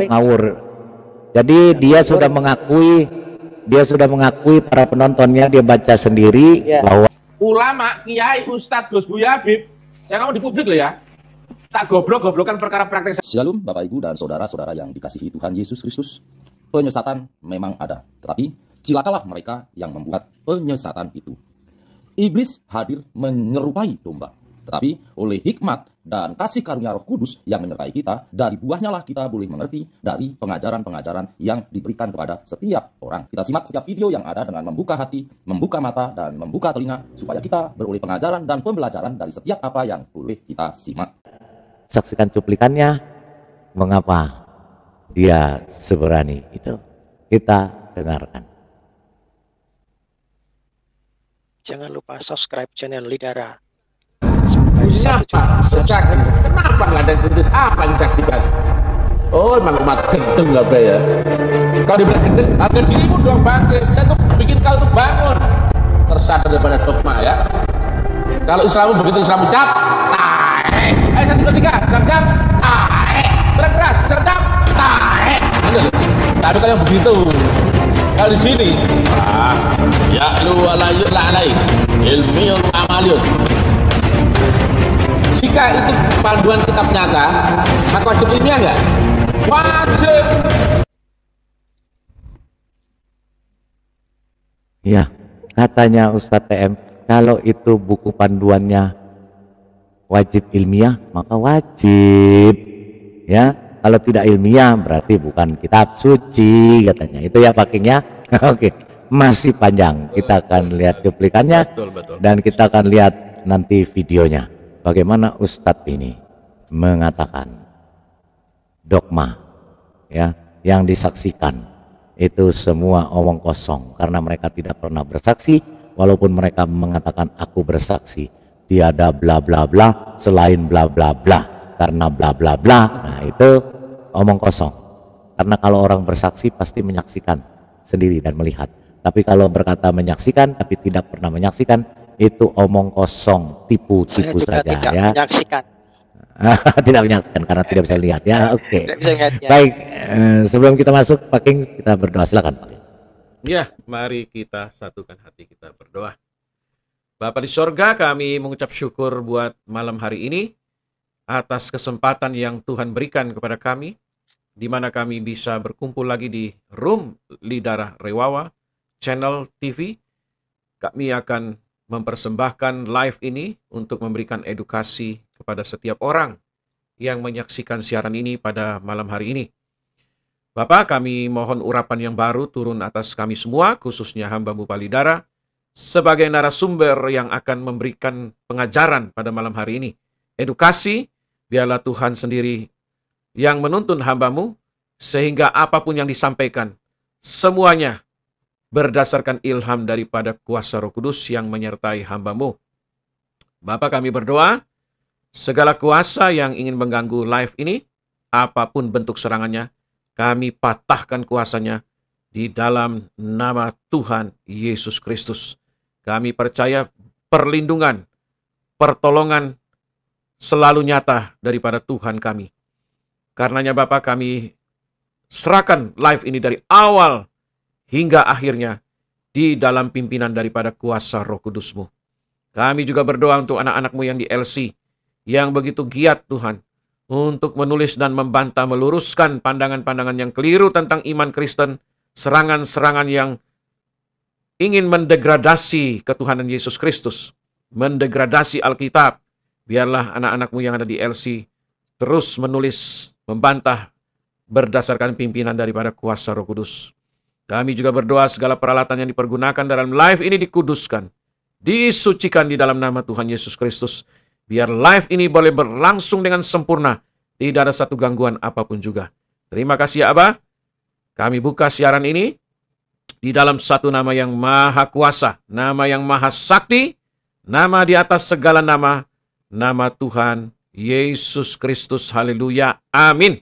ngawur. Jadi dia sudah mengakui para penontonnya, dia baca sendiri bahwa ulama, kiai, ustadz, Gus Buya, Habib, saya ngomong di publik loh ya, tak goblok-goblokan perkara praktek. Shalom Bapak Ibu dan saudara-saudara yang dikasihi Tuhan Yesus Kristus. Penyesatan memang ada, tetapi cilakalah mereka yang membuat penyesatan itu. Iblis hadir menyerupai domba, tetapi oleh hikmat dan kasih karunia Roh Kudus yang menyertai kita, dari buahnya lah kita boleh mengerti dari pengajaran-pengajaran yang diberikan kepada setiap orang. Kita simak setiap video yang ada dengan membuka hati, membuka mata, dan membuka telinga, supaya kita beroleh pengajaran dan pembelajaran dari setiap apa yang boleh kita simak. Saksikan cuplikannya, mengapa dia seberani itu. Kita dengarkan. Jangan lupa subscribe channel Lidara. Khususnya apa? Bersaksi. Kenapa nggak ada yang kritis? Apa yang disaksikan? Oh, emang umat gendeng nggak boleh ya? Kalau dibilang gendeng, harga dirimu dong bangkit. Saya tuh bikin kau tuh bangun. Tersadar daripada dogma ya. Kalau Islam begitu Islam ucap, tae. Ayo 1, 2, 3, Islam ucap, tae. Keras, Islam ucap, tae. Tapi kalau yang begitu, kalau di sini, ya lu alayut la'alain, ilmiul amaliyun. Jika itu panduan kitab nyata, maka wajib ilmiah nggak? Wajib. Ya, katanya Ustadz TM, kalau itu buku panduannya wajib ilmiah, maka wajib. Ya, kalau tidak ilmiah berarti bukan kitab suci katanya. Itu ya pakingnya. Oke, masih panjang. Kita akan lihat cuplikannya, Betul. dan kita akan lihat nanti videonya. Bagaimana Ustadz ini mengatakan dogma ya yang disaksikan itu semua omong kosong, karena mereka tidak pernah bersaksi, walaupun mereka mengatakan aku bersaksi, tiada bla bla bla selain bla bla bla, karena bla bla bla. Nah, itu omong kosong, karena kalau orang bersaksi pasti menyaksikan sendiri dan melihat. Tapi kalau berkata menyaksikan tapi tidak pernah menyaksikan, itu omong kosong, tipu-tipu saja tidak ya. Menyaksikan. Tidak menyaksikan karena tidak bisa lihat ya. Oke. Ya. Baik, sebelum kita masuk, Pak King, kita berdoa, silakan Pak King. Ya, mari kita satukan hati kita berdoa. Bapa di sorga, kami mengucap syukur buat malam hari ini atas kesempatan yang Tuhan berikan kepada kami, di mana kami bisa berkumpul lagi di Room Lidara Rewawa Channel TV. Kami akan mempersembahkan live ini untuk memberikan edukasi kepada setiap orang yang menyaksikan siaran ini pada malam hari ini. Bapak, kami mohon urapan yang baru turun atas kami semua, khususnya hamba-Mu Palidara, sebagai narasumber yang akan memberikan pengajaran pada malam hari ini. Edukasi, biarlah Tuhan sendiri yang menuntun hamba-Mu, sehingga apapun yang disampaikan, semuanya berdasarkan ilham daripada kuasa Roh Kudus yang menyertai hamba-Mu. Bapa, kami berdoa, segala kuasa yang ingin mengganggu live ini, apapun bentuk serangannya, kami patahkan kuasanya di dalam nama Tuhan Yesus Kristus. Kami percaya perlindungan, pertolongan selalu nyata daripada Tuhan kami. Karenanya Bapa, kami serahkan live ini dari awal hingga akhirnya di dalam pimpinan daripada kuasa Roh Kudus-Mu. Kami juga berdoa untuk anak-anak-Mu yang di LC, yang begitu giat Tuhan, untuk menulis dan membantah, meluruskan pandangan-pandangan yang keliru tentang iman Kristen, serangan-serangan yang ingin mendegradasi ketuhanan Yesus Kristus, mendegradasi Alkitab. Biarlah anak-anak-Mu yang ada di LC terus menulis, membantah, berdasarkan pimpinan daripada kuasa Roh Kudus. Kami juga berdoa segala peralatan yang dipergunakan dalam live ini dikuduskan, disucikan di dalam nama Tuhan Yesus Kristus. Biar live ini boleh berlangsung dengan sempurna, tidak ada satu gangguan apapun juga. Terima kasih ya Abah. Kami buka siaran ini di dalam satu nama yang maha kuasa, nama yang maha sakti, nama di atas segala nama, nama Tuhan Yesus Kristus. Haleluya. Amin.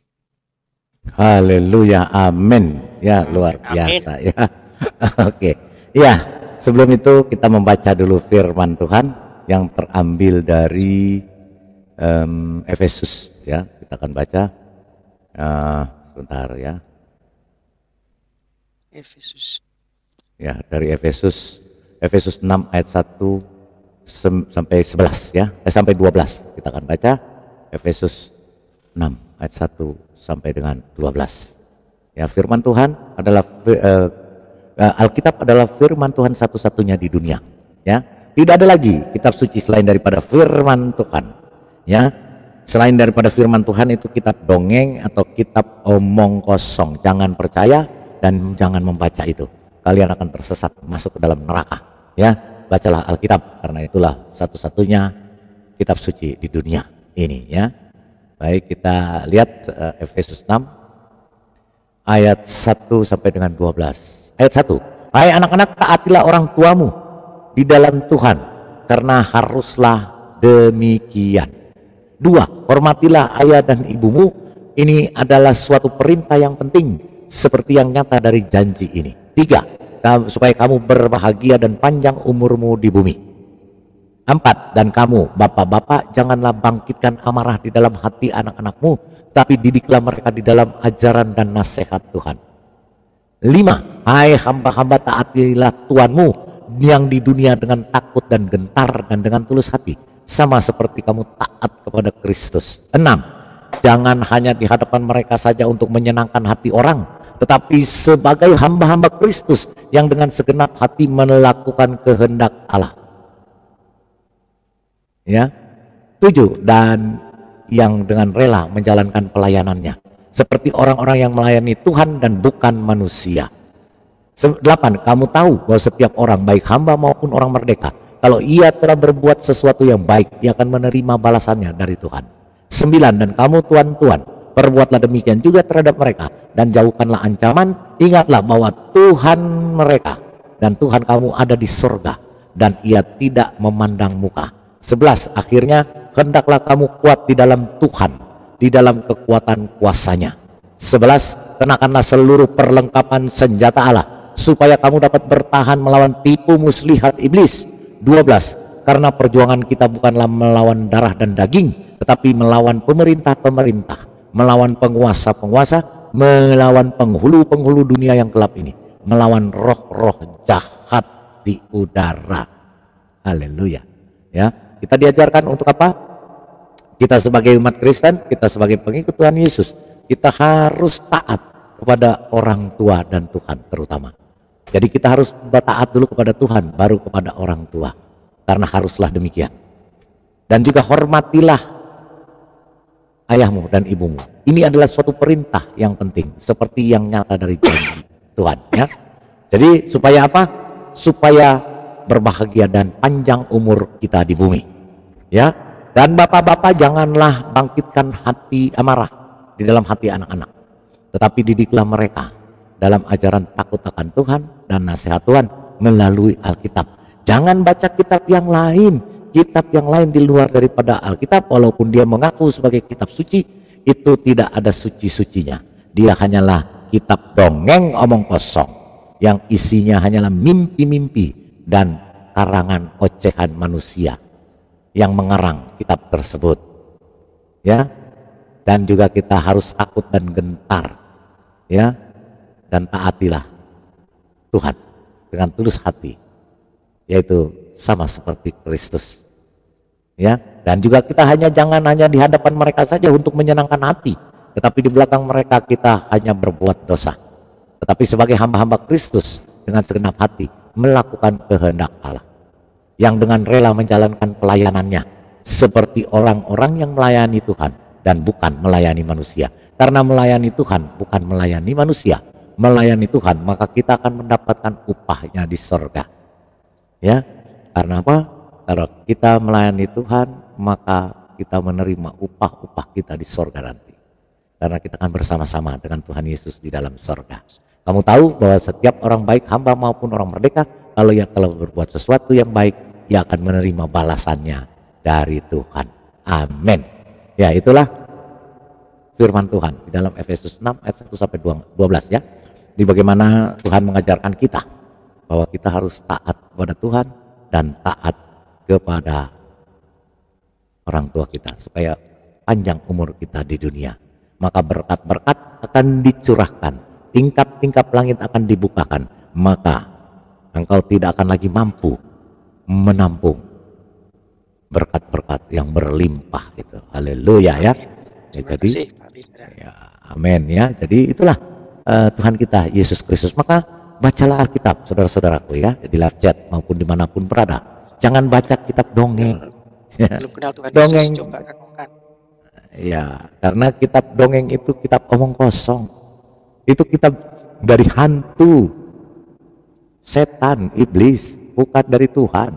Haleluya, amin. Ya, luar biasa ya. Oke. Ya, sebelum itu kita membaca dulu firman Tuhan yang terambil dari Efesus ya. Kita akan baca sebentar ya. Efesus. Ya, dari Efesus 6 ayat 1 sampai 11 ya. Sampai 12 kita akan baca Efesus 6 ayat 1 sampai dengan 12. Ya, firman Tuhan adalah Alkitab adalah firman Tuhan satu-satunya di dunia. Ya, tidak ada lagi kitab suci selain daripada firman Tuhan. Ya, selain daripada firman Tuhan itu kitab dongeng atau kitab omong kosong. Jangan percaya dan jangan membaca itu. Kalian akan tersesat masuk ke dalam neraka. Ya, bacalah Alkitab karena itulah satu-satunya kitab suci di dunia ini. Ya, baik, kita lihat Efesus 6 ayat 1 sampai dengan 12. Ayat 1. Hai anak-anak, taatilah orang tuamu di dalam Tuhan, karena haruslah demikian. 2. Hormatilah ayah dan ibumu. Ini adalah suatu perintah yang penting, seperti yang nyata dari janji ini. 3. Supaya kamu berbahagia dan panjang umurmu di bumi. 4. Dan kamu, bapak-bapak, janganlah bangkitkan amarah di dalam hati anak-anakmu, tapi didiklah mereka di dalam ajaran dan nasihat Tuhan. 5. Hai hamba-hamba, taatilah Tuhanmu yang di dunia dengan takut dan gentar dan dengan tulus hati, sama seperti kamu taat kepada Kristus. 6. Jangan hanya di hadapan mereka saja untuk menyenangkan hati orang, tetapi sebagai hamba-hamba Kristus yang dengan segenap hati melakukan kehendak Allah. Ya. 7. Dan yang dengan rela menjalankan pelayanannya seperti orang-orang yang melayani Tuhan dan bukan manusia. 8. Kamu tahu bahwa setiap orang, baik hamba maupun orang merdeka, kalau ia telah berbuat sesuatu yang baik, ia akan menerima balasannya dari Tuhan. 9. Dan kamu tuan-tuan, perbuatlah demikian juga terhadap mereka, dan jauhkanlah ancaman. Ingatlah bahwa Tuhan mereka dan Tuhan kamu ada di surga, dan ia tidak memandang muka. 11. Akhirnya, hendaklah kamu kuat di dalam Tuhan, di dalam kekuatan kuasanya. 11. Kenakanlah seluruh perlengkapan senjata Allah, supaya kamu dapat bertahan melawan tipu muslihat iblis. 12. Karena perjuangan kita bukanlah melawan darah dan daging, tetapi melawan pemerintah-pemerintah, melawan penguasa-penguasa, melawan penghulu-penghulu dunia yang gelap ini, melawan roh-roh jahat di udara. Haleluya. Ya, kita diajarkan untuk apa? Kita sebagai umat Kristen, kita sebagai pengikut Tuhan Yesus, kita harus taat kepada orang tua dan Tuhan terutama. Jadi kita harus taat dulu kepada Tuhan, baru kepada orang tua, karena haruslah demikian. Dan juga hormatilah ayahmu dan ibumu. Ini adalah suatu perintah yang penting, seperti yang nyata dari janji Tuhan. Ya. Jadi supaya apa? Supaya berbahagia dan panjang umur kita di bumi. Ya. Dan bapak-bapak, janganlah bangkitkan hati amarah di dalam hati anak-anak, tetapi didiklah mereka dalam ajaran takut akan Tuhan dan nasihat Tuhan melalui Alkitab. Jangan baca kitab yang lain di luar daripada Alkitab, walaupun dia mengaku sebagai kitab suci, itu tidak ada suci-sucinya. Dia hanyalah kitab dongeng omong kosong yang isinya hanyalah mimpi-mimpi dan karangan ocehan manusia yang mengarang kitab tersebut. Ya. Dan juga kita harus takut dan gentar. Ya. Dan taatilah Tuhan dengan tulus hati, yaitu sama seperti Kristus. Ya. Dan juga kita jangan hanya di hadapan mereka saja untuk menyenangkan hati, tetapi di belakang mereka kita hanya berbuat dosa. Tetapi sebagai hamba-hamba Kristus dengan segenap hati melakukan kehendak Allah, yang dengan rela menjalankan pelayanannya seperti orang-orang yang melayani Tuhan dan bukan melayani manusia. Karena melayani Tuhan bukan melayani manusia, melayani Tuhan, maka kita akan mendapatkan upahnya di sorga. Ya, karena apa? Kalau kita melayani Tuhan, maka kita menerima upah-upah kita di sorga nanti. Karena kita akan bersama-sama dengan Tuhan Yesus di dalam sorga. Kamu tahu bahwa setiap orang baik, hamba maupun orang merdeka, kalau ia telah berbuat sesuatu yang baik, ia akan menerima balasannya dari Tuhan. Amin. Ya, itulah firman Tuhan di dalam Efesus 6 ayat 1 sampai 12 ya. Di bagaimana Tuhan mengajarkan kita bahwa kita harus taat kepada Tuhan dan taat kepada orang tua kita supaya panjang umur kita di dunia. Maka berkat-berkat akan dicurahkan, tingkap-tingkap langit akan dibukakan, maka engkau tidak akan lagi mampu menampung berkat-berkat yang berlimpah itu. Haleluya ya. Terima Jadi kasih, Pak Lidera. ya, amin ya. Jadi itulah Tuhan kita Yesus Kristus. Maka bacalah Alkitab, saudara-saudaraku ya, di live chat maupun dimanapun berada. Jangan baca kitab dongeng. Belum kenal Tuhan Dongeng. Yesus, coba renungkan. Ya, karena kitab dongeng itu kitab omong kosong. Itu kitab dari hantu, setan, iblis, bukan dari Tuhan.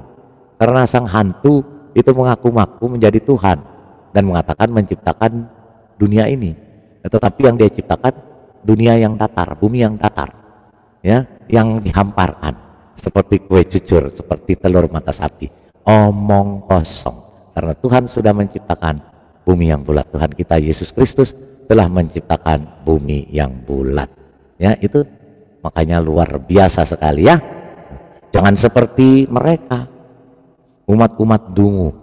Karena sang hantu itu mengaku-ngaku menjadi Tuhan dan mengatakan menciptakan dunia ini. Tetapi yang dia ciptakan dunia yang datar, bumi yang datar, ya, yang dihamparkan seperti kue cucur, seperti telur mata sapi. Omong kosong. Karena Tuhan sudah menciptakan bumi yang bulat. Tuhan kita Yesus Kristus telah menciptakan bumi yang bulat. Ya, itu makanya luar biasa sekali ya. Jangan seperti mereka, umat-umat dungu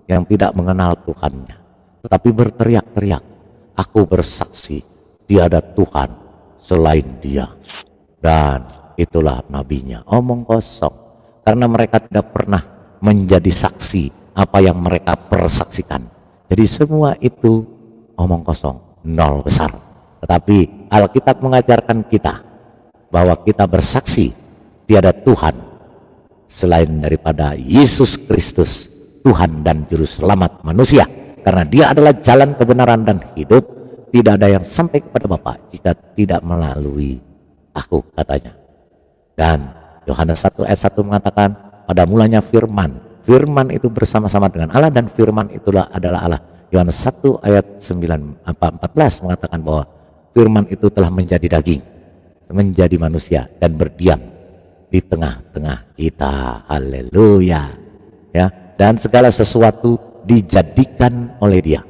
yang tidak mengenal Tuhannya, tetapi berteriak-teriak, aku bersaksi tiada Tuhan selain Dia. Dan itulah nabinya. Omong kosong. Karena mereka tidak pernah menjadi saksi apa yang mereka persaksikan. Jadi semua itu omong kosong, nol besar. Tetapi Alkitab mengajarkan kita bahwa kita bersaksi tiada Tuhan selain daripada Yesus Kristus, Tuhan dan Juru Selamat manusia. Karena Dia adalah jalan kebenaran dan hidup. Tidak ada yang sampai kepada Bapa jika tidak melalui aku, katanya. Dan Yohanes 1 ayat 1 mengatakan, pada mulanya firman. Firman itu bersama-sama dengan Allah dan firman itulah adalah Allah. Yohanes 1 ayat 14 mengatakan bahwa firman itu telah menjadi daging, menjadi manusia dan berdiam di tengah-tengah kita. Haleluya. Ya, dan segala sesuatu dijadikan oleh Dia.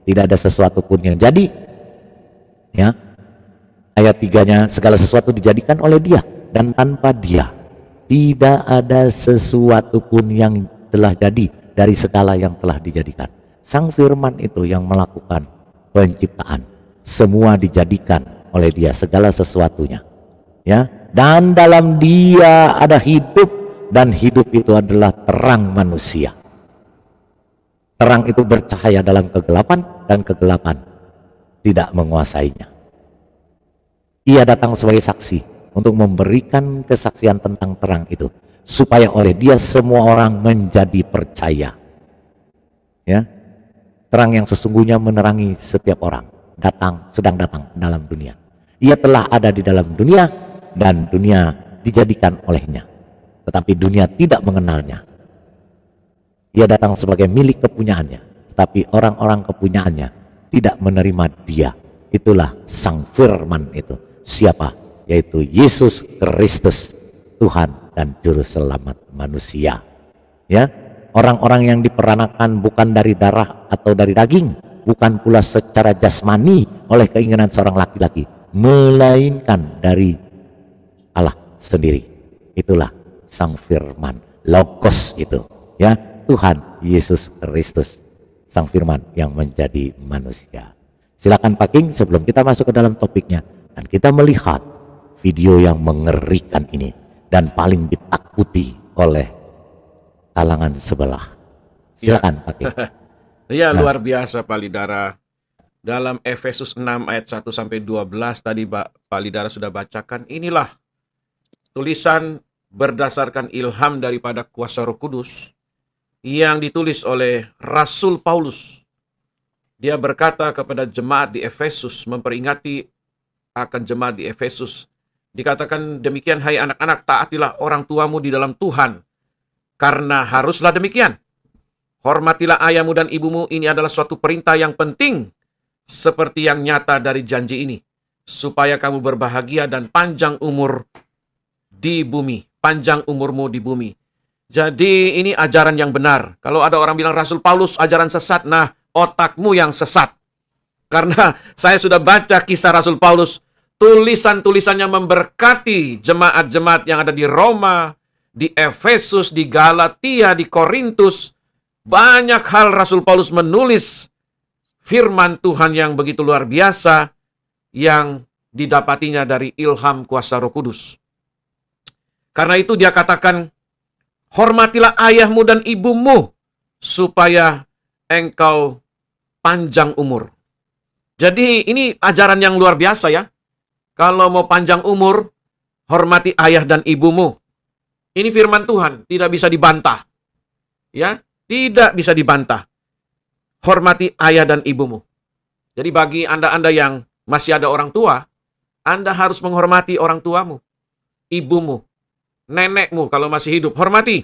Tidak ada sesuatu pun yang jadi. Ya. Ayat 3-nya, segala sesuatu dijadikan oleh Dia dan tanpa Dia tidak ada sesuatu pun yang telah jadi dari segala yang telah dijadikan. Sang firman itu yang melakukan penciptaan. Semua dijadikan oleh Dia, segala sesuatunya. Ya, dan dalam Dia ada hidup dan hidup itu adalah terang manusia. Terang itu bercahaya dalam kegelapan dan kegelapan tidak menguasainya. Ia datang sebagai saksi untuk memberikan kesaksian tentang terang itu, supaya oleh Dia semua orang menjadi percaya. Ya, terang yang sesungguhnya menerangi setiap orang sedang datang dalam dunia. Ia telah ada di dalam dunia dan dunia dijadikan olehnya, tetapi dunia tidak mengenalnya. Ia datang sebagai milik kepunyaannya, tetapi orang-orang kepunyaannya tidak menerima Dia. Itulah sang firman itu. Siapa? Yaitu Yesus Kristus, Tuhan dan Juru Selamat manusia. Ya, orang-orang yang diperanakan bukan dari darah atau dari daging, bukan pula secara jasmani oleh keinginan seorang laki-laki, melainkan dari Allah sendiri. Itulah sang firman, Logos itu, ya, Tuhan Yesus Kristus, sang firman yang menjadi manusia. Silakan Pak King, sebelum kita masuk ke dalam topiknya dan kita melihat video yang mengerikan ini dan paling ditakuti oleh kalangan sebelah. Silakan Pak King. Ya, luar biasa Pak Lidara. Dalam Efesus 6 ayat 1 sampai 12 tadi Pak Lidara sudah bacakan, inilah tulisan berdasarkan ilham daripada kuasa Roh Kudus yang ditulis oleh Rasul Paulus. Dia berkata kepada jemaat di Efesus, memperingati akan jemaat di Efesus. Dikatakan demikian, hai anak-anak, taatilah orang tuamu di dalam Tuhan, karena haruslah demikian. Hormatilah ayahmu dan ibumu, ini adalah suatu perintah yang penting, seperti yang nyata dari janji ini, supaya kamu berbahagia dan panjang umur di bumi. Panjang umurmu di bumi. Jadi ini ajaran yang benar. Kalau ada orang bilang Rasul Paulus ajaran sesat, nah otakmu yang sesat. Karena saya sudah baca kisah Rasul Paulus, tulisan-tulisannya memberkati jemaat-jemaat yang ada di Roma, di Efesus, di Galatia, di Korintus. Banyak hal Rasul Paulus menulis firman Tuhan yang begitu luar biasa yang didapatinya dari ilham kuasa Roh Kudus. Karena itu dia katakan, hormatilah ayahmu dan ibumu supaya engkau panjang umur. Jadi ini ajaran yang luar biasa ya. Kalau mau panjang umur, hormati ayah dan ibumu. Ini firman Tuhan, tidak bisa dibantah. Ya, tidak bisa dibantah. Hormati ayah dan ibumu. Jadi bagi Anda-Anda yang masih ada orang tua, Anda harus menghormati orang tuamu, ibumu, nenekmu kalau masih hidup. Hormati.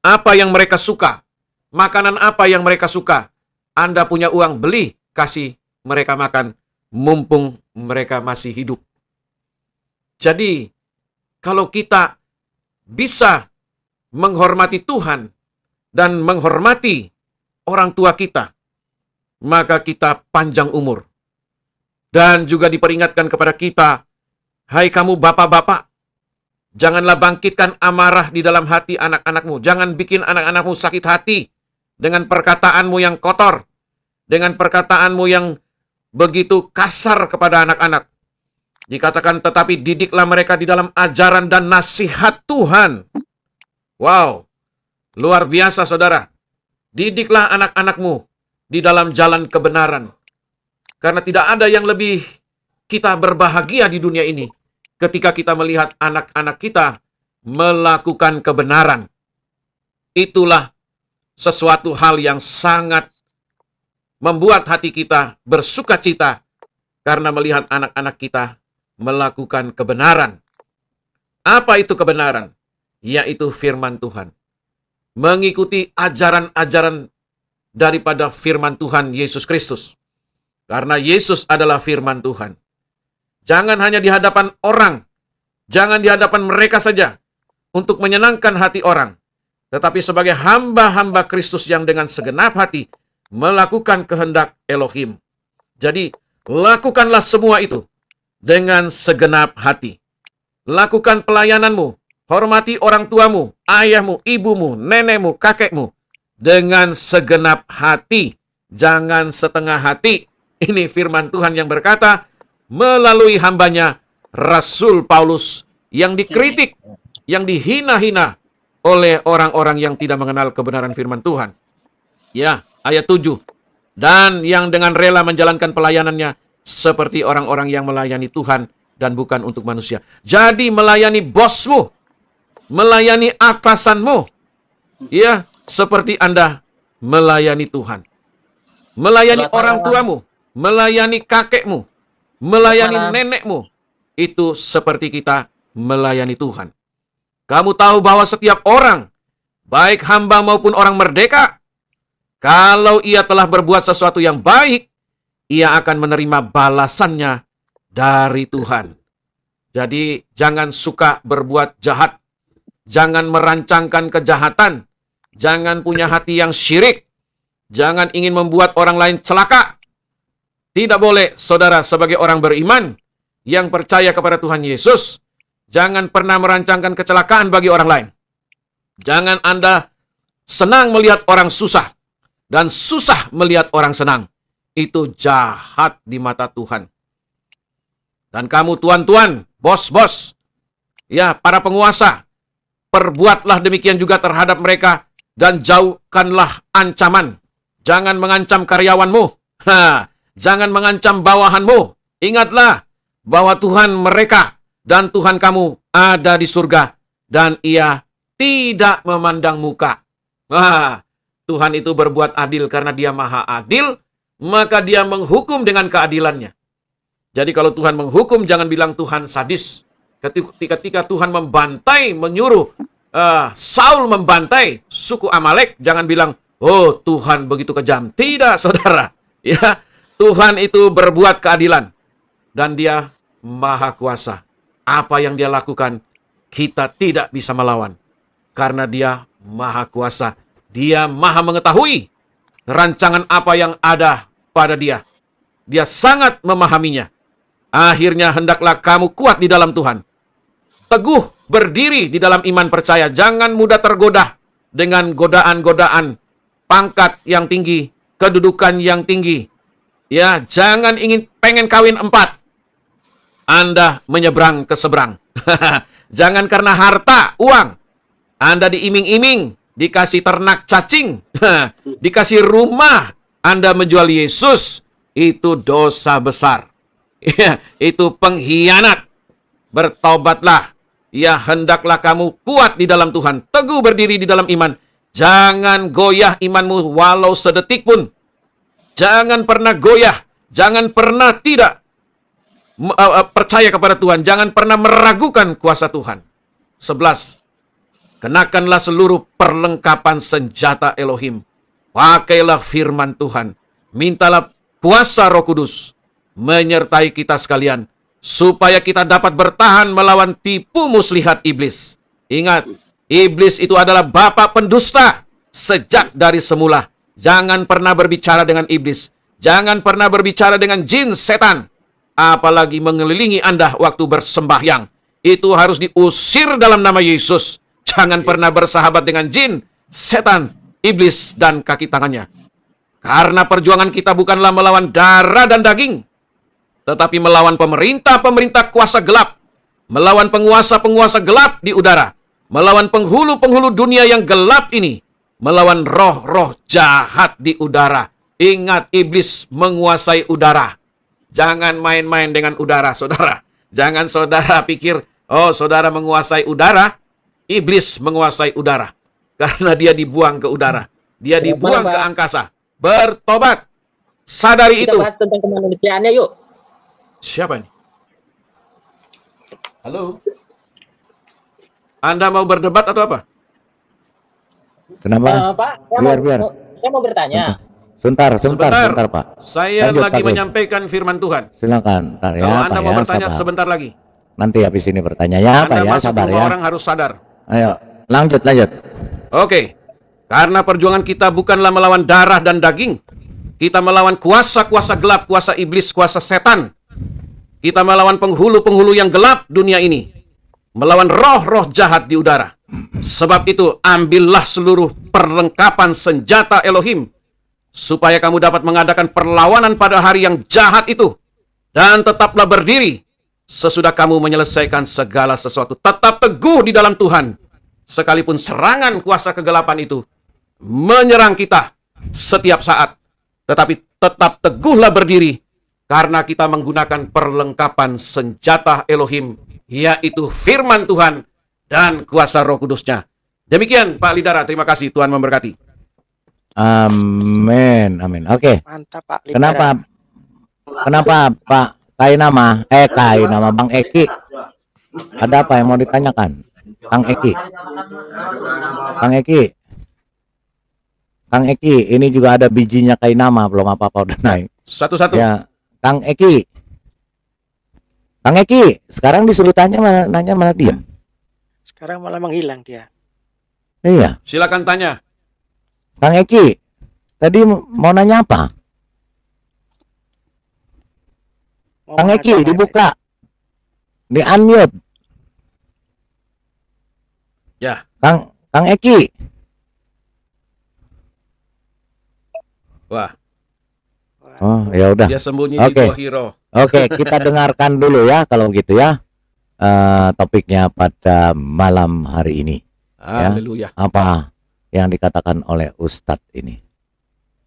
Apa yang mereka suka, makanan apa yang mereka suka. Anda punya uang, beli, kasih mereka makan, mumpung mereka masih hidup. Jadi, kalau kita bisa menghormati Tuhan dan menghormati orang tua kita, maka kita panjang umur. Dan juga diperingatkan kepada kita, hai kamu bapak-bapak, janganlah bangkitkan amarah di dalam hati anak-anakmu. Jangan bikin anak-anakmu sakit hati dengan perkataanmu yang kotor, dengan perkataanmu yang begitu kasar kepada anak-anak. Dikatakan, tetapi didiklah mereka di dalam ajaran dan nasihat Tuhan. Wow, luar biasa saudara. Didiklah anak-anakmu di dalam jalan kebenaran. Karena tidak ada yang lebih kita berbahagia di dunia ini ketika kita melihat anak-anak kita melakukan kebenaran. Itulah sesuatu hal yang sangat membuat hati kita bersuka cita karena melihat anak-anak kita melakukan kebenaran. Apa itu kebenaran? Yaitu firman Tuhan. Mengikuti ajaran-ajaran daripada firman Tuhan Yesus Kristus. Karena Yesus adalah firman Tuhan. Jangan hanya di hadapan orang, jangan di hadapan mereka saja untuk menyenangkan hati orang, tetapi sebagai hamba-hamba Kristus yang dengan segenap hati melakukan kehendak Elohim. Jadi, lakukanlah semua itu dengan segenap hati. Lakukan pelayananmu, hormati orang tuamu, ayahmu, ibumu, nenekmu, kakekmu dengan segenap hati, jangan setengah hati. Ini firman Tuhan yang berkata melalui hambanya Rasul Paulus yang dikritik, yang dihina-hina oleh orang-orang yang tidak mengenal kebenaran firman Tuhan. Ya, ayat 7. Dan yang dengan rela menjalankan pelayanannya seperti orang-orang yang melayani Tuhan dan bukan untuk manusia. Jadi melayani bosmu, melayani atasanmu, ya, seperti Anda melayani Tuhan. Melayani orang tuamu, melayani kakekmu, melayani nenekmu, itu seperti kita melayani Tuhan. Kamu tahu bahwa setiap orang, baik hamba maupun orang merdeka, kalau ia telah berbuat sesuatu yang baik, ia akan menerima balasannya dari Tuhan. Jadi jangan suka berbuat jahat, jangan merancangkan kejahatan, jangan punya hati yang syirik, jangan ingin membuat orang lain celaka. Tidak boleh, saudara, sebagai orang beriman yang percaya kepada Tuhan Yesus, jangan pernah merancangkan kecelakaan bagi orang lain. Jangan Anda senang melihat orang susah dan susah melihat orang senang. Itu jahat di mata Tuhan. Dan kamu tuan-tuan, bos-bos, ya, para penguasa, perbuatlah demikian juga terhadap mereka dan jauhkanlah ancaman. Jangan mengancam karyawanmu. Jangan mengancam bawahanmu. Ingatlah bahwa Tuhan mereka dan Tuhan kamu ada di surga dan ia tidak memandang muka. Tuhan itu berbuat adil karena dia maha adil, maka dia menghukum dengan keadilannya. Jadi kalau Tuhan menghukum, jangan bilang Tuhan sadis. Ketika Tuhan membantai, menyuruh Saul membantai suku Amalek, jangan bilang, oh Tuhan begitu kejam. Tidak, saudara. Ya, Tuhan itu berbuat keadilan dan dia maha kuasa. Apa yang dia lakukan, kita tidak bisa melawan. Karena dia maha kuasa. Dia maha mengetahui rancangan apa yang ada pada dia. Dia sangat memahaminya. Akhirnya hendaklah kamu kuat di dalam Tuhan. Teguh berdiri di dalam iman percaya. Jangan mudah tergoda dengan godaan-godaan pangkat yang tinggi, kedudukan yang tinggi. Ya, jangan ingin pengen kawin 4, Anda menyeberang ke seberang. Jangan karena harta, uang, Anda diiming-iming, dikasih ternak cacing, dikasih rumah, Anda menjual Yesus. Itu dosa besar. Itu pengkhianat. Bertobatlah. Ya, hendaklah kamu kuat di dalam Tuhan, teguh berdiri di dalam iman. Jangan goyah imanmu walau sedetik pun. Jangan pernah goyah. Jangan pernah tidak percaya kepada Tuhan. Jangan pernah meragukan kuasa Tuhan. 11. Kenakanlah seluruh perlengkapan senjata Elohim. Pakailah firman Tuhan. Mintalah kuasa Roh Kudus menyertai kita sekalian, supaya kita dapat bertahan melawan tipu muslihat iblis. Ingat, iblis itu adalah bapa pendusta sejak dari semula. Jangan pernah berbicara dengan iblis. Jangan pernah berbicara dengan jin setan. Apalagi mengelilingi Anda waktu bersembahyang. Itu harus diusir dalam nama Yesus. Jangan pernah bersahabat dengan jin, setan, iblis, dan kaki tangannya. Karena perjuangan kita bukanlah melawan darah dan daging, tetapi melawan pemerintah-pemerintah kuasa gelap, melawan penguasa-penguasa gelap di udara, melawan penghulu-penghulu dunia yang gelap ini, melawan roh-roh jahat di udara. Ingat, iblis menguasai udara. Jangan main-main dengan udara, saudara. Jangan saudara pikir, oh saudara menguasai udara, iblis menguasai udara. Karena dia dibuang ke udara. Dia dibuang ke angkasa. Bertobat. Sadari itu. Kita bahas tentang kemanusiaannya yuk. Siapa ini? Halo? Anda mau berdebat atau apa? Kenapa? Pak, saya mau bertanya. Sebentar, Pak. Saya Lanjut, lagi Pak. menyampaikan firman Tuhan. Silakan. Ntar ya, Kalau Pak, Anda mau ya, bertanya sabar. sebentar lagi. Nanti habis ini bertanya ya, Pak Anda ya, masuk sabar rumah ya. orang harus sadar. Ayo, lanjut. Oke. Karena perjuangan kita bukanlah melawan darah dan daging. Kita melawan kuasa-kuasa gelap, kuasa iblis, kuasa setan. Kita melawan penghulu-penghulu yang gelap dunia ini. Melawan roh-roh jahat di udara. Sebab itu, ambillah seluruh perlengkapan senjata Elohim, supaya kamu dapat mengadakan perlawanan pada hari yang jahat itu. Dan tetaplah berdiri sesudah kamu menyelesaikan segala sesuatu. Tetap teguh di dalam Tuhan. Sekalipun serangan kuasa kegelapan itu menyerang kita setiap saat. Tetapi tetap teguhlah berdiri, karena kita menggunakan perlengkapan senjata Elohim, yaitu firman Tuhan dan kuasa Roh Kudusnya. Demikian Pak Lidara, terima kasih, Tuhan memberkati. Amin. Oke. Mantap Pak Lidara. Kenapa Pak nama Bang Eki? Ada apa yang mau ditanyakan? Kang Eki, ini juga ada bijinya nama, belum apa-apa udah naik. Satu-satu. Ya, Kang Eki, sekarang disuruh nanya malah diam. Sekarang malah menghilang dia. Iya. Silakan tanya. Kang Eki, tadi mau nanya apa? Kang Eki, dibuka. Di unmute. Ya. Kang Eki. Wah. Oh, ya udah. Dia sembunyi di Oke. gua hero. Oke, kita dengarkan dulu ya kalau gitu ya. Topiknya pada malam hari ini. Haleluya. Apa yang dikatakan oleh Ustadz ini?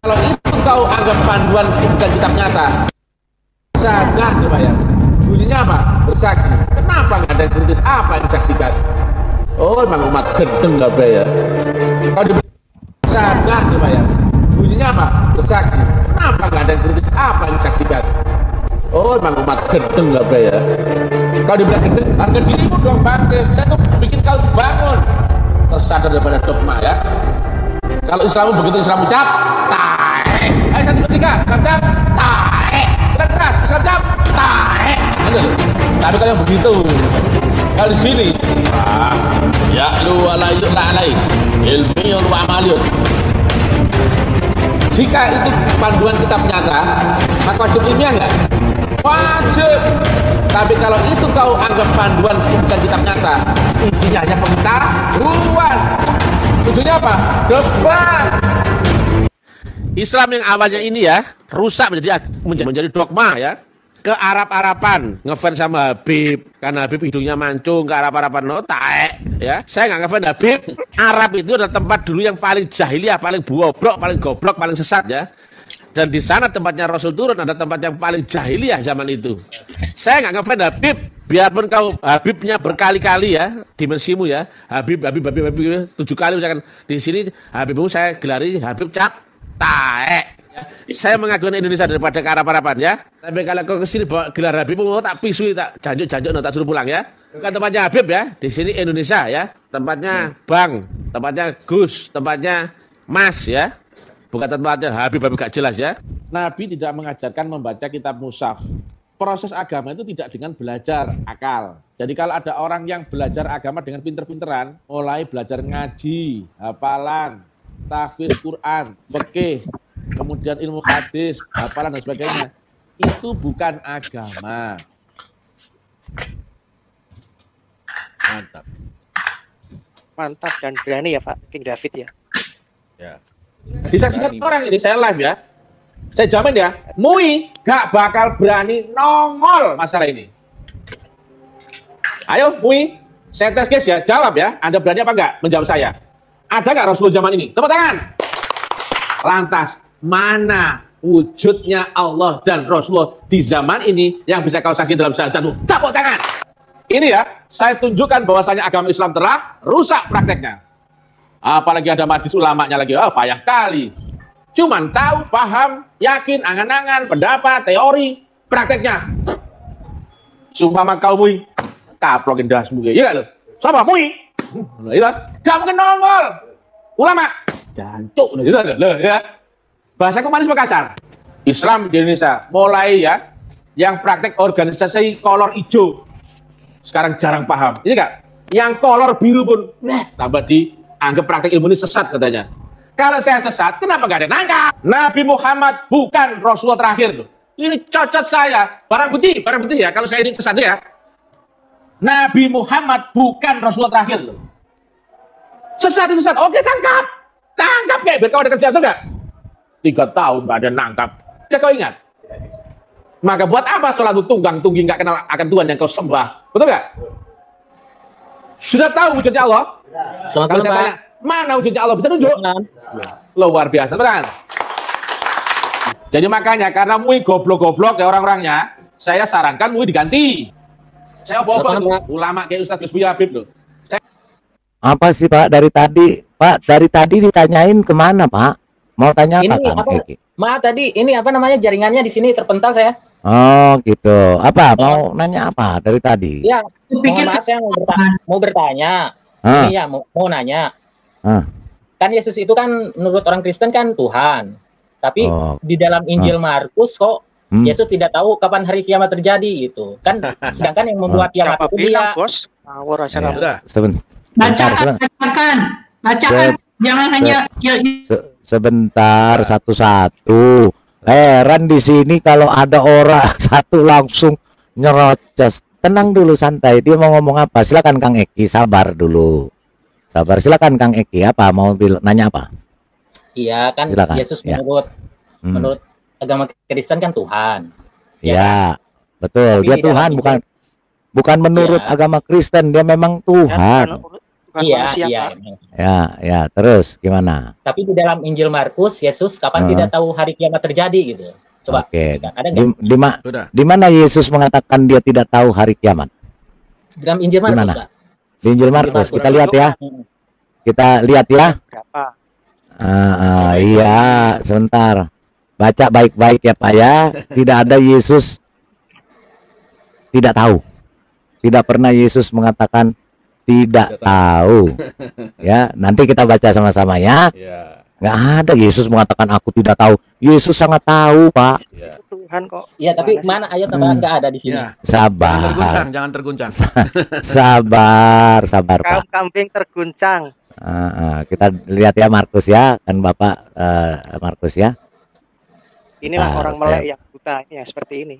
Kalau itu kau anggap panduan bukan kitab nyata, sadar coba ya. Bunyinya apa? Bersaksi. Kenapa nggak ada yang kritis? Apa yang disaksikan? Oh, emang umat gedeng nggak ya? Kau sadar coba ya. Bunyinya apa? Bersaksi. Kenapa nggak ada yang kritis? Apa yang disaksikan? Oh, emang umat gedeng nggak ya? Kau dibilang gedeng, harga dirimu dong bangkit. Saya tuh bikin kau bangun. Tersadar daripada dogma ya. Kalau Islam begitu Islam ucap, tae. Ayo 1, 2, 3, Islam ucap, tae. Keras, Islam ucap, tae. Tapi kalau yang begitu, kalau di sini, ya lu alayut la alai, ilmiyun wa amaliyun. Jika itu panduan kitab nyata, maka wajib ilmiah nggak? Wajib. Tapi kalau itu kau anggap panduan bukan kitab nyata, isinya hanya pengetahuan. Tujuannya apa? Debat. Islam yang awalnya ini ya rusak menjadi dogma ya. ke Arab-Araban, ngefans sama Habib, karena Habib hidungnya mancung, ke Arab-Araban, no, taek, ya. Saya nggak ngefans Habib. Arab itu adalah tempat dulu yang paling jahiliyah, paling bobrok, paling goblok, paling sesat, ya. Dan di sana tempatnya Rasul turun, ada tempat yang paling jahiliyah zaman itu. Saya nggak ngefans Habib, biarpun kau Habibnya berkali-kali ya, dimensimu ya, Habib 7 kali misalkan di sini Habibmu saya gelari Habib cap taek. Saya mengagumi Indonesia daripada ke Arab-Araban ya. Tapi kalau kau kesini bawa gelar Habib, tak pisui, tak janjuk, tak suruh pulang ya. Bukan tempatnya Habib ya. Di sini Indonesia ya. Tempatnya Bang, tempatnya Gus, tempatnya Mas ya. Bukan tempatnya Habib gak jelas ya. Nabi tidak mengajarkan membaca kitab mushaf. Proses agama itu tidak dengan belajar akal. Jadi kalau ada orang yang belajar agama dengan pinter-pinteran, mulai belajar ngaji, hafalan, tahfiz Quran, fikih, kemudian ilmu hadis, hafalan dan sebagainya, itu bukan agama. Mantap. Mantap dan berani ya Pak King David ya. Ya. Disaksikan orang ini, saya live ya. Saya jamin ya, MUI gak bakal berani nongol masalah ini. Ayo MUI, saya tes guys ya, jawab ya. Anda berani apa enggak menjawab saya? Ada nggak Rasulullah zaman ini? Tepuk tangan. Lantas, mana wujudnya Allah dan Rasulullah di zaman ini yang bisa kau saksikan dalam syahadatmu? Tepuk tangan. Ini ya, saya tunjukkan bahwasanya agama Islam telah rusak prakteknya. Apalagi ada majlis ulamanya lagi, payah kali. Cuman tahu, paham, yakin, angan-angan, pendapat, teori, prakteknya. Sumpah mah kau MUI, kaplokin dasmu ya kan? Sama MUI, gak mungkin nongol. Ulama, jancuk, ya. Bahasa manis Makassar. Islam di Indonesia mulai ya, yang praktek organisasi kolor hijau sekarang jarang paham. Ini enggak? Yang kolor biru pun tambah dianggap praktek ilmu ini sesat katanya. Kalau saya sesat, kenapa nggak ada nangkap? Nabi Muhammad bukan Rasulullah terakhir loh. Ini cocok saya. Barang bukti ya. Kalau saya ini sesat ya. Nabi Muhammad bukan Rasulullah terakhir loh. Sesat itu sesat. Oke, tangkap kayak biar kau ada kerjaan tuh nggak? 3 tahun nggak ada nangkap. Bisa kau ingat? Maka buat apa selalu tunggang-tunggi nggak kenal akan Tuhan yang kau sembah? Betul nggak? Sudah tahu wujudnya Allah? Selamat Kalau saya malam, tanya, mana wujudnya Allah? Bisa tunjuk? Luar biasa, betul? Jadi makanya karena MUI goblok-goblok ya orang-orangnya, saya sarankan MUI diganti. Saya bawa ulama kayak Ustaz Gus Buya Habib loh. Apa sih Pak dari tadi? Pak dari tadi ditanyain kemana Pak? Mau tanya apa ini Kang Eki? Maaf tadi ini apa namanya jaringannya di sini terpental saya. Oh gitu. Apa? Mau nanya apa dari tadi? Ya, mohon maaf saya mau bertanya. Ini ya mau nanya. Kan Yesus itu kan menurut orang Kristen kan Tuhan. Tapi di dalam Injil Markus kok Yesus tidak tahu kapan hari kiamat terjadi gitu. Kan sedangkan yang membuat kiamat itu dia. Bos? Ngawur aja kamu. Bacakan. Jangan hanya sebentar satu-satu. Heran di sini kalau ada orang satu langsung nyerocos. Tenang dulu, santai. Dia mau ngomong apa? Silakan Kang Eki, sabar dulu. Sabar, silakan Kang Eki. Apa mau nanya apa? Iya kan, silakan. Yesus menurut agama Kristen kan Tuhan. Ya, betul. Dia Tuhan, bukan menurut agama Kristen. Dia memang Tuhan. Iya. Ya, terus gimana? Tapi di dalam Injil Markus, Yesus kapan tidak tahu hari kiamat terjadi gitu. Coba. Oke. Di mana Yesus mengatakan dia tidak tahu hari kiamat? Di dalam Injil Markus, Pak. Di Injil Markus. Kita lihat ya. Kita lihat ya. Iya, sebentar. Baca baik-baik ya Pak ya. Tidak ada Yesus tidak tahu. Tidak pernah Yesus mengatakan tidak tahu. Ya, nanti kita baca sama-sama ya. Nggak ada Yesus mengatakan aku tidak tahu. Yesus sangat tahu, Pak. Tuhan kok. Iya, tapi mana ayat apa nggak ada di sini? Sabar. Jangan terguncang. Sabar, Pak. Kambing terguncang. Kita lihat ya Markus ya, kan Bapak Markus ya. Inilah orang melek yang buta ya seperti ini.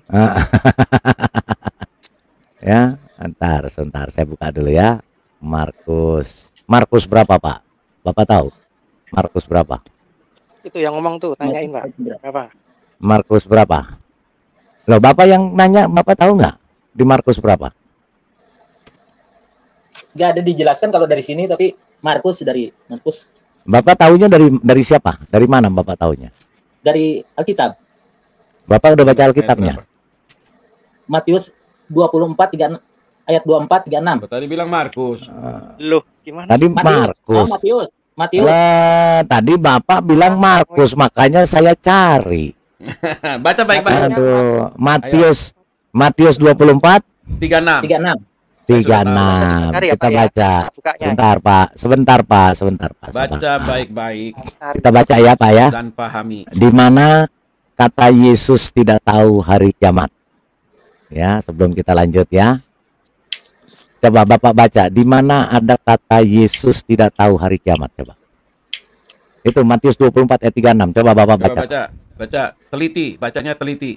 Ya, sebentar saya buka dulu ya. Markus berapa Pak? Bapak tahu? Markus berapa? Itu yang ngomong tuh, tanyain Pak. Berapa? Markus berapa? Loh, Bapak yang nanya, Bapak tahu nggak di Markus berapa? Nggak ada dijelaskan kalau dari sini, tapi Markus. Bapak tahunya dari siapa? Dari mana Bapak tahunya? Dari Alkitab. Bapak udah baca Alkitabnya? Matius 24 ayat 24 36. Tadi bilang Markus. Loh, gimana? Tadi Markus. Matius. Tadi Bapak bilang Markus, makanya saya cari. Baca baik-baik. Aduh, Matius 24 36. 36. Kita baca. Sebentar Pak. Baca baik-baik Kita baca ya Pak ya. dan pahami. Di mana kata Yesus tidak tahu hari kiamat. Ya, sebelum kita lanjut ya. Coba Bapak baca, di mana ada kata Yesus tidak tahu hari kiamat, coba. Itu Matius 24 ayat 36. Coba Bapak baca. Baca, teliti, bacanya teliti.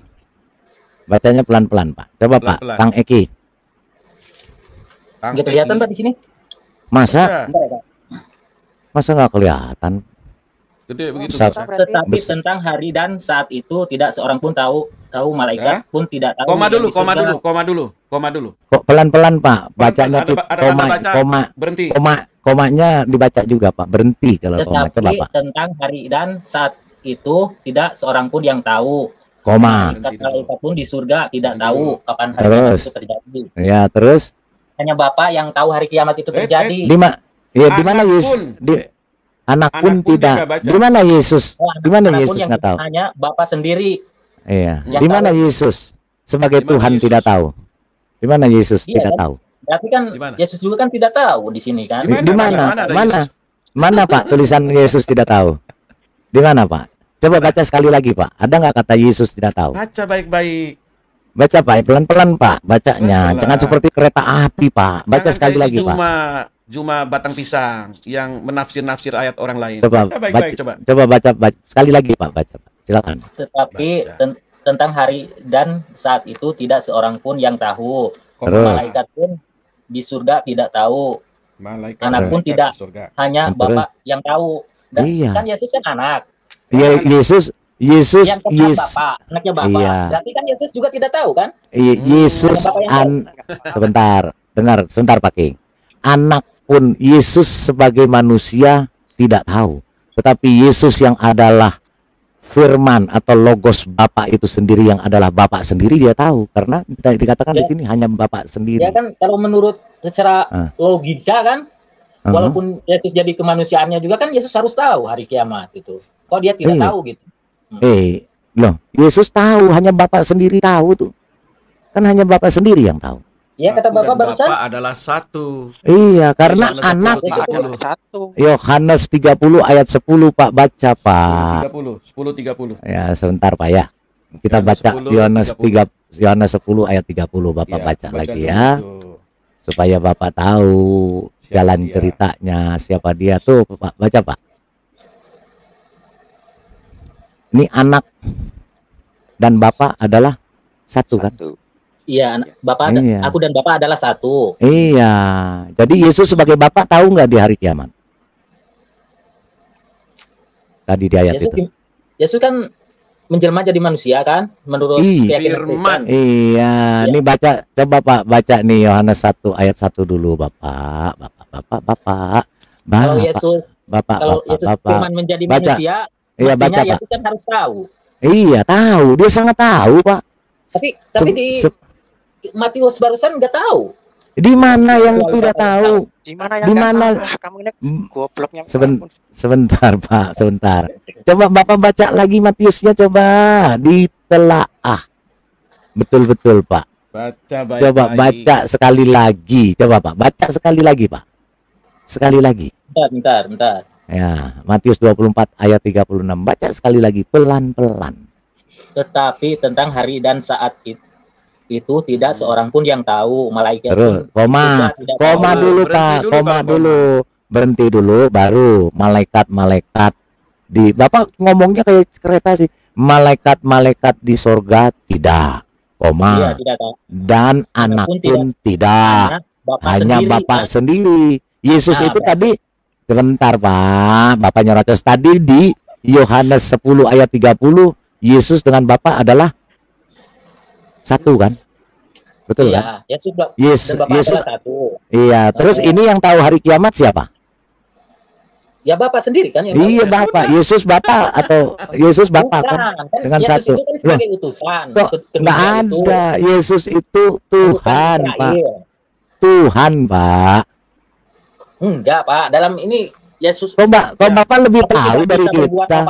Bacanya pelan-pelan, Pak. Coba Pelan-pelan. Pak, Kang Eki. Nggak kelihatan Pak di sini. Masa nggak kelihatan? Gede begitu. Tetapi tentang hari dan saat itu tidak seorang pun tahu malaikat pun tidak tahu. Koma dulu. Kok pelan-pelan Pak? Bacanya tuh berhenti. Komanya dibaca juga Pak. Berhenti kalau koma. Coba Pak. Tentang hari dan saat itu tidak seorang pun yang tahu. Koma. Malaikat pun di surga tidak tahu kapan hari itu terjadi. Ya, terus? Hanya Bapa yang tahu hari kiamat itu terjadi. Di mana Yesus? Anak pun tidak. Di mana Yesus? Di mana Yesus nggak tahu? Hanya Bapa sendiri. Iya. Di mana Yesus sebagai Tuhan tidak tahu? Di mana Yesus tidak tahu? Berarti kan Yesus juga kan tidak tahu di sini kan? Di mana? Mana Pak tulisan Yesus tidak tahu? Di mana Pak? Coba baca sekali lagi Pak. Ada nggak kata Yesus tidak tahu? Baca baik-baik. Baca Pak, pelan-pelan Pak. Bacanya. Jangan seperti kereta api Pak. Baca sekali lagi Pak. Cuma batang pisang yang menafsir-nafsir ayat orang lain. Coba baik-baik coba baca sekali lagi Pak. Baca Pak. Silakan. Tetapi tentang hari dan saat itu tidak seorang pun yang tahu. Malaikat pun di surga tidak tahu. Anak pun tidak. Hanya Bapa yang tahu. Dan kan Yesus kan anak. Iya, Yesus Bapak, anaknya Bapak. Iya. Berarti kan Yesus juga tidak tahu kan? Yesus sebentar Pak King. Anak pun Yesus sebagai manusia tidak tahu. Tetapi Yesus yang adalah firman atau logos Bapak itu sendiri, yang adalah Bapak sendiri, dia tahu, karena dikatakan di sini hanya Bapak sendiri. Ya kan, kalau menurut secara logika kan, walaupun Yesus jadi kemanusiaannya juga kan Yesus harus tahu hari kiamat itu. Kok dia tidak tahu gitu? Loh, Yesus tahu, hanya Bapak sendiri tahu tuh. Kan hanya Bapak sendiri yang tahu. Iya, kata Bapak barusan. Bapak adalah satu. Iya, karena anak Yohanes 30 ayat 10 Pak, baca Pak. 10:30. Ya, sebentar Pak ya. Kita baca Yohanes 10 ayat 30. Bapak baca lagi ya. Supaya Bapak tahu jalan ceritanya, siapa dia tuh Pak. Baca Pak. Ini anak dan Bapak adalah satu kan? Iya, Bapak aku dan Bapak adalah satu. Iya. Jadi Yesus sebagai Bapak tahu nggak di hari kiamat? Tadi di ayat itu. Yesus kan menjelma jadi manusia kan, menurut keyakinan Kristen. Iya, ini baca, coba Pak baca nih Yohanes 1 ayat 1 dulu Bapak. Kalau Yesus firman menjadi manusia, iya, baca Yesus kan harus tahu. Iya, tahu. Dia sangat tahu, Pak. Tapi di Matius barusan nggak tahu. Di mana yang tidak tahu? Di mana kamu ini gobloknya. Sebentar, Pak, sebentar. Coba Bapak baca lagi Matiusnya, coba ditelaah. Betul-betul, Pak. Coba baca sekali lagi. Coba Pak, baca sekali lagi, Pak. Sekali lagi. Bentar. Ya, Matius 24 ayat 36. Baca sekali lagi pelan-pelan. Tetapi tentang hari dan saat itu tidak seorang pun yang tahu, malaikat. Terus, koma dulu Pak, koma dulu. Berhenti dulu, baru malaikat-malaikat di Bapak ngomongnya kayak kereta sih. Malaikat-malaikat di sorga tidak, koma. Iya, tidak tahu. Dan anak pun tidak. Hanya Bapak sendiri. Yesus itu tadi, sebentar Pak, Bapak nyerocos tadi di Yohanes 10 ayat 30, Yesus dengan Bapak adalah Satu kan? Betul kan? Ya sudah. Yesus satu. Iya, terus ini yang tahu hari kiamat siapa? Ya Bapak sendiri kan yang iya tahu. Bapak, Yesus Bapak atau Yesus Bapak kan dengan Yesus satu. Itu kan sebagai utusan. Nggak ada. Yesus itu Tuhan, Pak. Tuhan, Pak. Enggak, Pak. Dalam ini Yesus. Kok Bapak lebih tahu dari kita?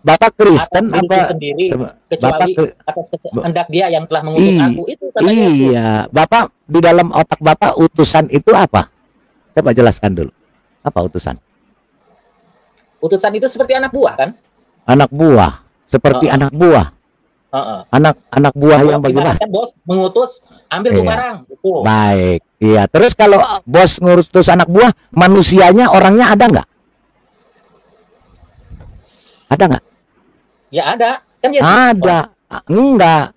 Bapak Kristen apa? Sendiri, kecuali atas kehendak Dia yang telah mengutus aku itu. Iya, Bapak di dalam otak Bapak utusan itu apa? Coba jelaskan dulu. Apa utusan? Utusan itu seperti anak buah kan? Anak buah, seperti anak buah. Anak buah yang bagaimana? Kan bos mengutus, ambil tuh barang. Gitu. Baik, iya. Terus kalau bos ngurutus anak buah, manusianya orangnya ada nggak? Ada nggak? Ya ada. Kan Yesus ada. Enggak.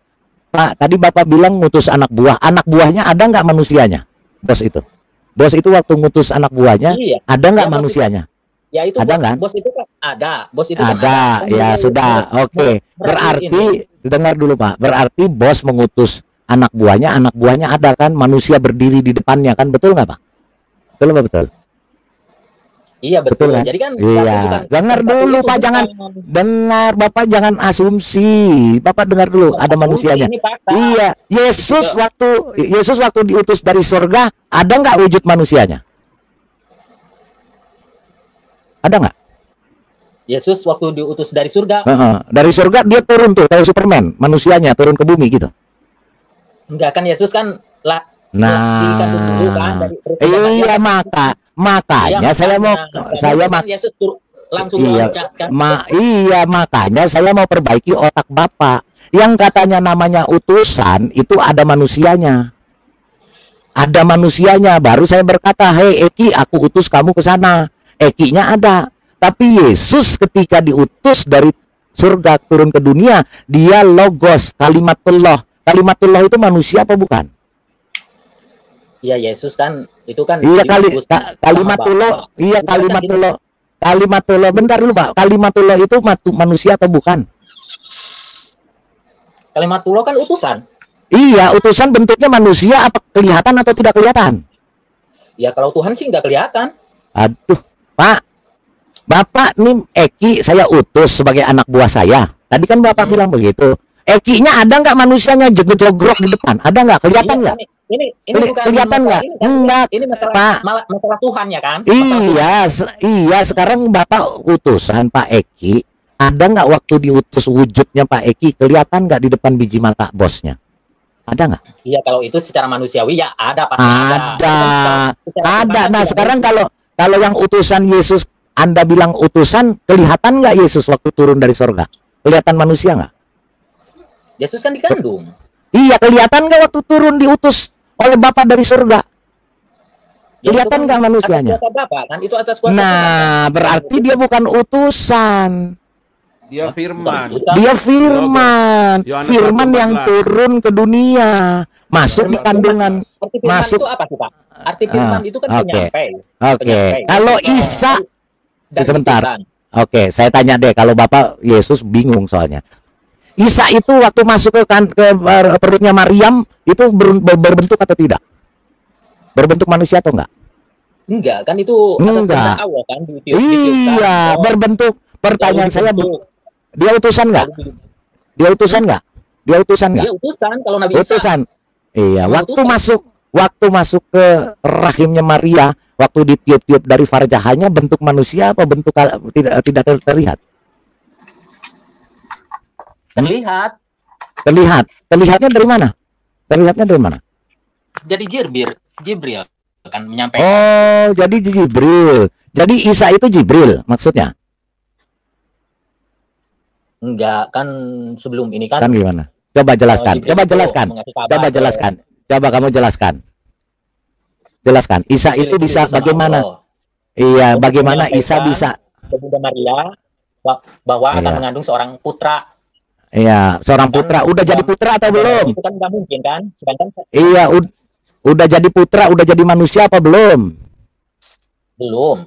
Pak, tadi Bapak bilang ngutus anak buah. Anak buahnya ada nggak manusianya? Bos itu. Bos itu waktu ngutus anak buahnya, ada nggak manusianya? Ya itu ada kan? Bos itu kan ada. Bos itu ada. Kan ada. Ya sudah. Oke. Berarti dengar dulu Pak. Berarti bos mengutus anak buahnya ada kan? Manusia berdiri di depannya kan? Betul nggak Pak? Betul nggak betul? Iya betul kan? Jadi kan dengar dulu Pak, jangan dengar Bapak, jangan asumsi. Bapak dengar dulu, ada manusianya. Iya, Yesus waktu diutus dari surga, ada nggak wujud manusianya? Ada nggak? Yesus waktu diutus dari surga. Dari surga dia turun tuh kayak Superman, manusianya turun ke bumi gitu. Enggak kan, Yesus kan iya makanya saya mau Yesus langsung makanya saya mau perbaiki otak Bapak. Yang katanya namanya utusan itu ada manusianya. Ada manusianya, baru saya berkata, "Hei Eki, aku utus kamu ke sana." Ekinya ada. Tapi Yesus ketika diutus dari surga turun ke dunia, dia logos, kalimatullah. Kalimatullah itu manusia apa bukan? Iya, Yesus kan itu kan kalimatullah. Iya, kalimatullah. Kalimatullah, bentar dulu Pak. Kalimatullah itu manusia atau bukan? Kalimatullah kan utusan. Iya, utusan bentuknya manusia, apa kelihatan atau tidak kelihatan? Ya kalau Tuhan sih nggak kelihatan. Aduh, Pak. Bapak nih Eki saya utus sebagai anak buah saya. Tadi kan Bapak bilang begitu. Ekinya ada nggak manusianya jogrok di depan? Ada nggak? Kelihatan nggak? Ini bukan kelihatan nggak? Enggak. Ini masalah Tuhan ya kan? Iya. Sekarang Bapak utusan Pak Eki. Ada nggak waktu diutus wujudnya Pak Eki? Kelihatan nggak di depan biji mata bosnya? Ada nggak? Iya, kalau itu secara manusiawi ya ada pasti. Ada. Nah sekarang kalau yang utusan Yesus, Anda bilang utusan, kelihatan nggak Yesus waktu turun dari surga? Kelihatan manusia nggak? Yesus kan dikandung. Iya, kelihatan nggak waktu turun diutus oleh Bapa dari surga? Kelihatan nggak manusianya? Itu atas kuasa nah, berarti dia bukan utusan. Dia firman. Dia firman. Firman yang turun ke dunia, masuk di kandungan. Masuk itu apa sih Pak? Arti firman itu kan penyampai. Kalau Isa, sebentar. Saya tanya deh, kalau Bapak Yesus bingung soalnya. Isa itu waktu masuk ke perutnya Maryam itu berbentuk atau tidak? Berbentuk manusia atau enggak? Enggak, kan itu atas kehendak Allah kan. Iya, berbentuk. Pertanyaan saya, dia utusan enggak? Dia utusan enggak? Dia utusan enggak? Dia utusan kalau Nabi Isa. Utusan. Iya, waktu masuk ke rahimnya Maria, waktu ditiup-tiup dari farjahannya, bentuk manusia apa bentuk tidak terlihat? Terlihat. Terlihatnya dari mana? Jadi Jibril kan menyampaikan. Oh, jadi Jibril. Jadi Isa itu Jibril maksudnya? Enggak, kan sebelum ini kan. Kan gimana? Coba jelaskan. Coba kamu jelaskan. Jelaskan. Isa itu bisa bagaimana? Iya, bagaimana Isa bisa? Bunda Maria bahwa akan mengandung seorang putra. Iya, seorang putra. Udah jadi putra atau belum? Itu kan nggak mungkin kan? Iya, udah jadi putra, udah jadi manusia apa belum? Belum.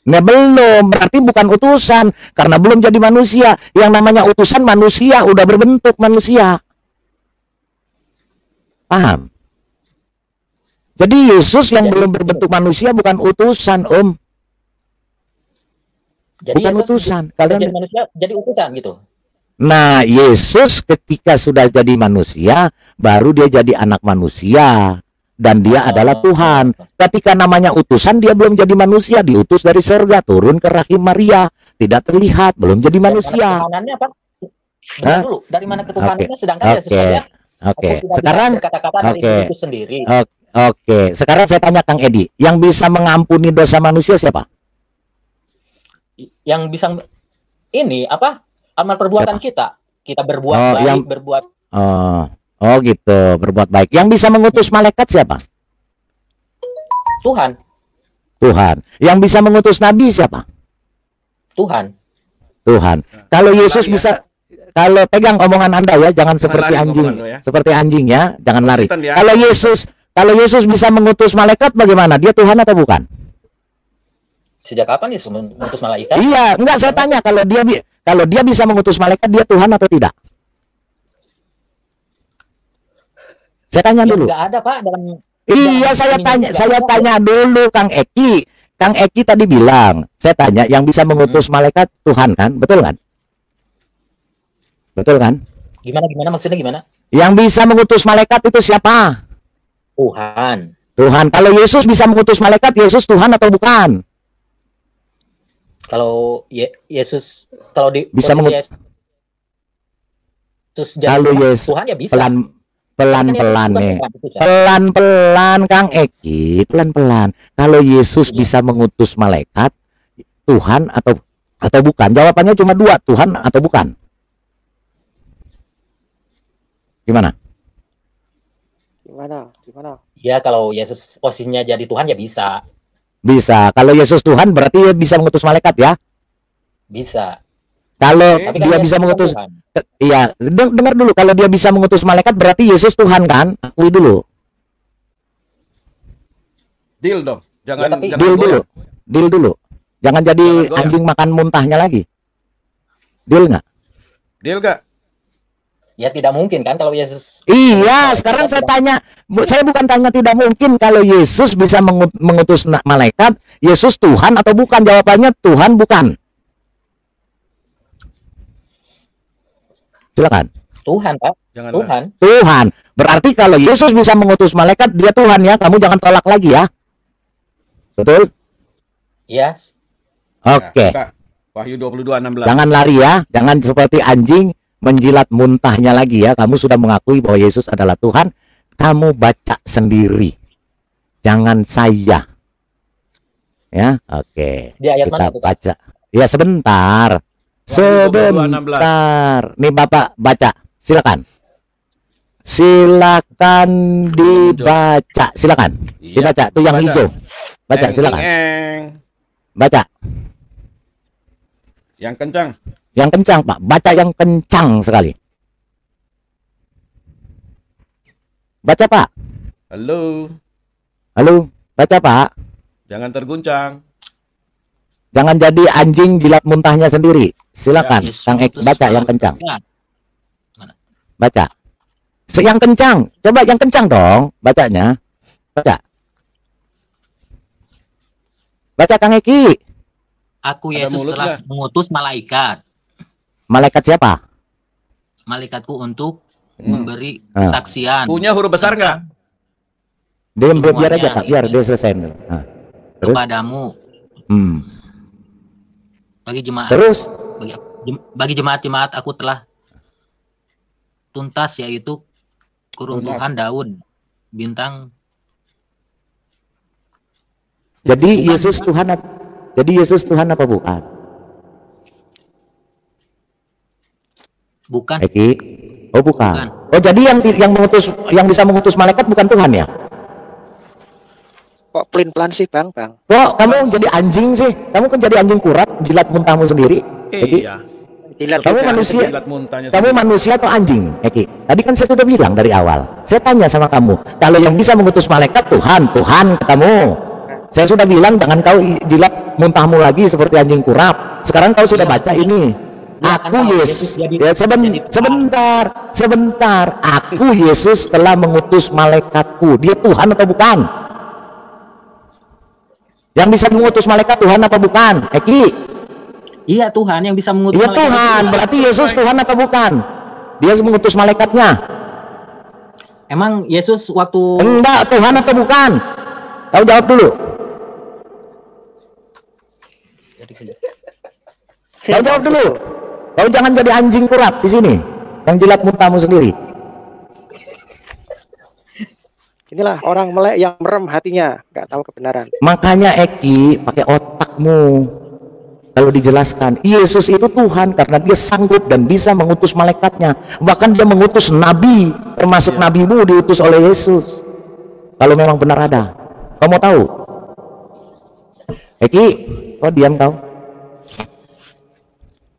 Nah, belum. Berarti bukan utusan karena belum jadi manusia. Yang namanya utusan manusia, udah berbentuk manusia. Paham? Jadi Yesus yang belum berbentuk manusia bukan utusan, Om. Jadi bukan Yesus utusan. jadi manusia, jadi utusan gitu. Nah, Yesus ketika sudah jadi manusia, baru dia jadi anak manusia. Dan dia adalah Tuhan. Ketika namanya utusan, dia belum jadi manusia. Diutus dari surga, turun ke rahim Maria. Tidak terlihat, belum jadi manusia. Ketuhanannya apa? Dulu, dari mana ketuhanannya? Sedangkan Yesus saja. Sekarang kata-kata dari itu sendiri. Oke, sekarang saya tanya Kang Edi, yang bisa mengampuni dosa manusia siapa? Yang bisa ini apa? Amal perbuatan kita berbuat baik, berbuat gitu, berbuat baik. Yang bisa mengutus malaikat siapa? Tuhan. Yang bisa mengutus nabi siapa? Tuhan. Kalau Yesus bisa, kalau pegang omongan Anda ya, jangan seperti anjing, seperti anjing ya, jangan lari. Ya. Kalau Yesus bisa mengutus malaikat, bagaimana? Dia Tuhan atau bukan? Sejak kapan Yesus mengutus malaikat? Iya, enggak, saya tanya, kalau dia bisa mengutus malaikat, dia Tuhan atau tidak? Saya tanya dulu. Enggak ada, Pak, dalam saya tanya dulu Kang Eki. Kang Eki tadi bilang, saya tanya, yang bisa mengutus malaikat Tuhan kan? Betul kan? Betul kan? Gimana maksudnya gimana? Yang bisa mengutus malaikat itu siapa? Tuhan. Kalau Yesus bisa mengutus malaikat, Yesus Tuhan atau bukan? Kalau Yesus, kalau bisa mengutus Tuhan ya bisa. Pelan-pelan nih. Pelan-pelan Kang Eki, pelan-pelan. Kalau Yesus bisa mengutus malaikat, Tuhan atau bukan? Jawabannya cuma dua, Tuhan atau bukan. Gimana? Ya, kalau Yesus posisinya jadi Tuhan ya bisa. Bisa. Kalau Yesus Tuhan berarti dia bisa mengutus malaikat ya? Bisa. Kalau dia bisa mengutus, iya, dengar dulu. Kalau dia bisa mengutus malaikat berarti Yesus Tuhan kan? Akui dulu. Deal dong. Jangan deal dulu. Jangan jadi anjing makan muntahnya lagi. Deal nggak? Deal nggak? Ya tidak mungkin kan kalau Yesus. Iya, sekarang saya tanya, saya bukan tanya tidak mungkin kalau Yesus bisa mengutus malaikat, Yesus Tuhan atau bukan? Jawabannya Tuhan bukan. Silakan. Tuhan, Pak. Tuhan. Berarti kalau Yesus bisa mengutus malaikat, dia Tuhan ya. Kamu jangan tolak lagi ya. Betul? Iya. Oke. Wahyu 22:16. Jangan lari ya. Jangan seperti anjing menjilat muntahnya lagi ya. Kamu sudah mengakui bahwa Yesus adalah Tuhan. Kamu baca sendiri. Jangan saya. Ya, oke. Di ayat kita mana baca. Ya, sebentar. Nih Bapak baca. Silakan dibaca. Silakan. Dibaca. Itu yang hijau. Baca, silakan. Baca. Yang kencang. Yang kencang, Pak. Baca yang kencang sekali. Baca, Pak. Halo. Baca, Pak. Jangan terguncang. Jangan jadi anjing jilat muntahnya sendiri. Silakan, Kang Ek, baca yang kencang. Baca. Yang kencang. Coba yang kencang dong bacanya. Baca. Baca Kang Eki. Aku Yesus telah mengutus malaikat. Malaikat siapa? Malaikatku untuk memberi kesaksian. Punya huruf besar nggak? Biar aja Pak, biar dia selesai. Terus? Kepadamu. Bagi jemaat. Terus? Bagi jemaat-jemaat aku telah tuntas, yaitu keruntuhan Daud, bintang. Jadi Yesus Tuhan. Jadi Yesus Tuhan apa bukan? Bukan. Eki. Oh bukan. Oh jadi yang bisa mengutus malaikat bukan Tuhan ya? Kok pelin-pelan sih bang? Kok kamu jadi anjing sih? Kamu kan jadi anjing kurap, jilat muntahmu sendiri. Eki. Iya. Kamu manusia. Kamu manusia atau anjing, Eki? Tadi kan saya sudah bilang dari awal. Saya tanya sama kamu, kalau yang bisa mengutus malaikat Tuhan katamu. Saya sudah bilang jangan kau jilat muntahmu lagi seperti anjing kurap. Sekarang kau sudah baca ini. Aku Yesus. Ya, sebentar. Aku Yesus telah mengutus malaikatku. Dia Tuhan atau bukan? Yang bisa mengutus malaikat Tuhan apa bukan? Eki? Iya, Tuhan yang bisa mengutus malaikat. Iya, Tuhan. Berarti Yesus Tuhan atau bukan? Dia mengutus malaikatnya. Emang Yesus waktu... Enggak, Tuhan atau bukan? Kau jawab dulu. Kau jawab dulu. Kau jangan jadi anjing kurap di sini yang jilat muntahmu sendiri. Inilah orang melek yang merem hatinya, nggak tahu kebenaran. Makanya Eki, pakai otakmu. Kalau dijelaskan, Yesus itu Tuhan karena dia sanggup dan bisa mengutus malaikatnya. Bahkan dia mengutus nabi, termasuk nabimu diutus oleh Yesus. Kalau memang benar ada. Kau mau tahu? Eki, kau diam kau.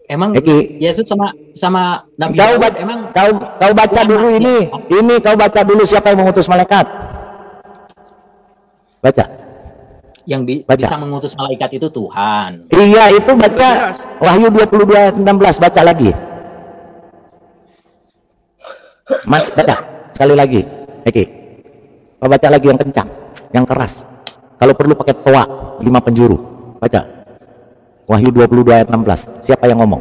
Emang Eki, Yesus sama Nabi kau Daud, emang kau baca dulu ini. Ini kau baca dulu siapa yang mengutus malaikat. Baca. Yang bisa mengutus malaikat itu Tuhan. Iya, itu baca Wahyu 22:16, baca lagi. Baca sekali lagi. Eki, kau baca lagi yang kencang, yang keras. Kalau perlu pakai toa 5 penjuru. Baca Wahyu 22:16. Siapa yang ngomong?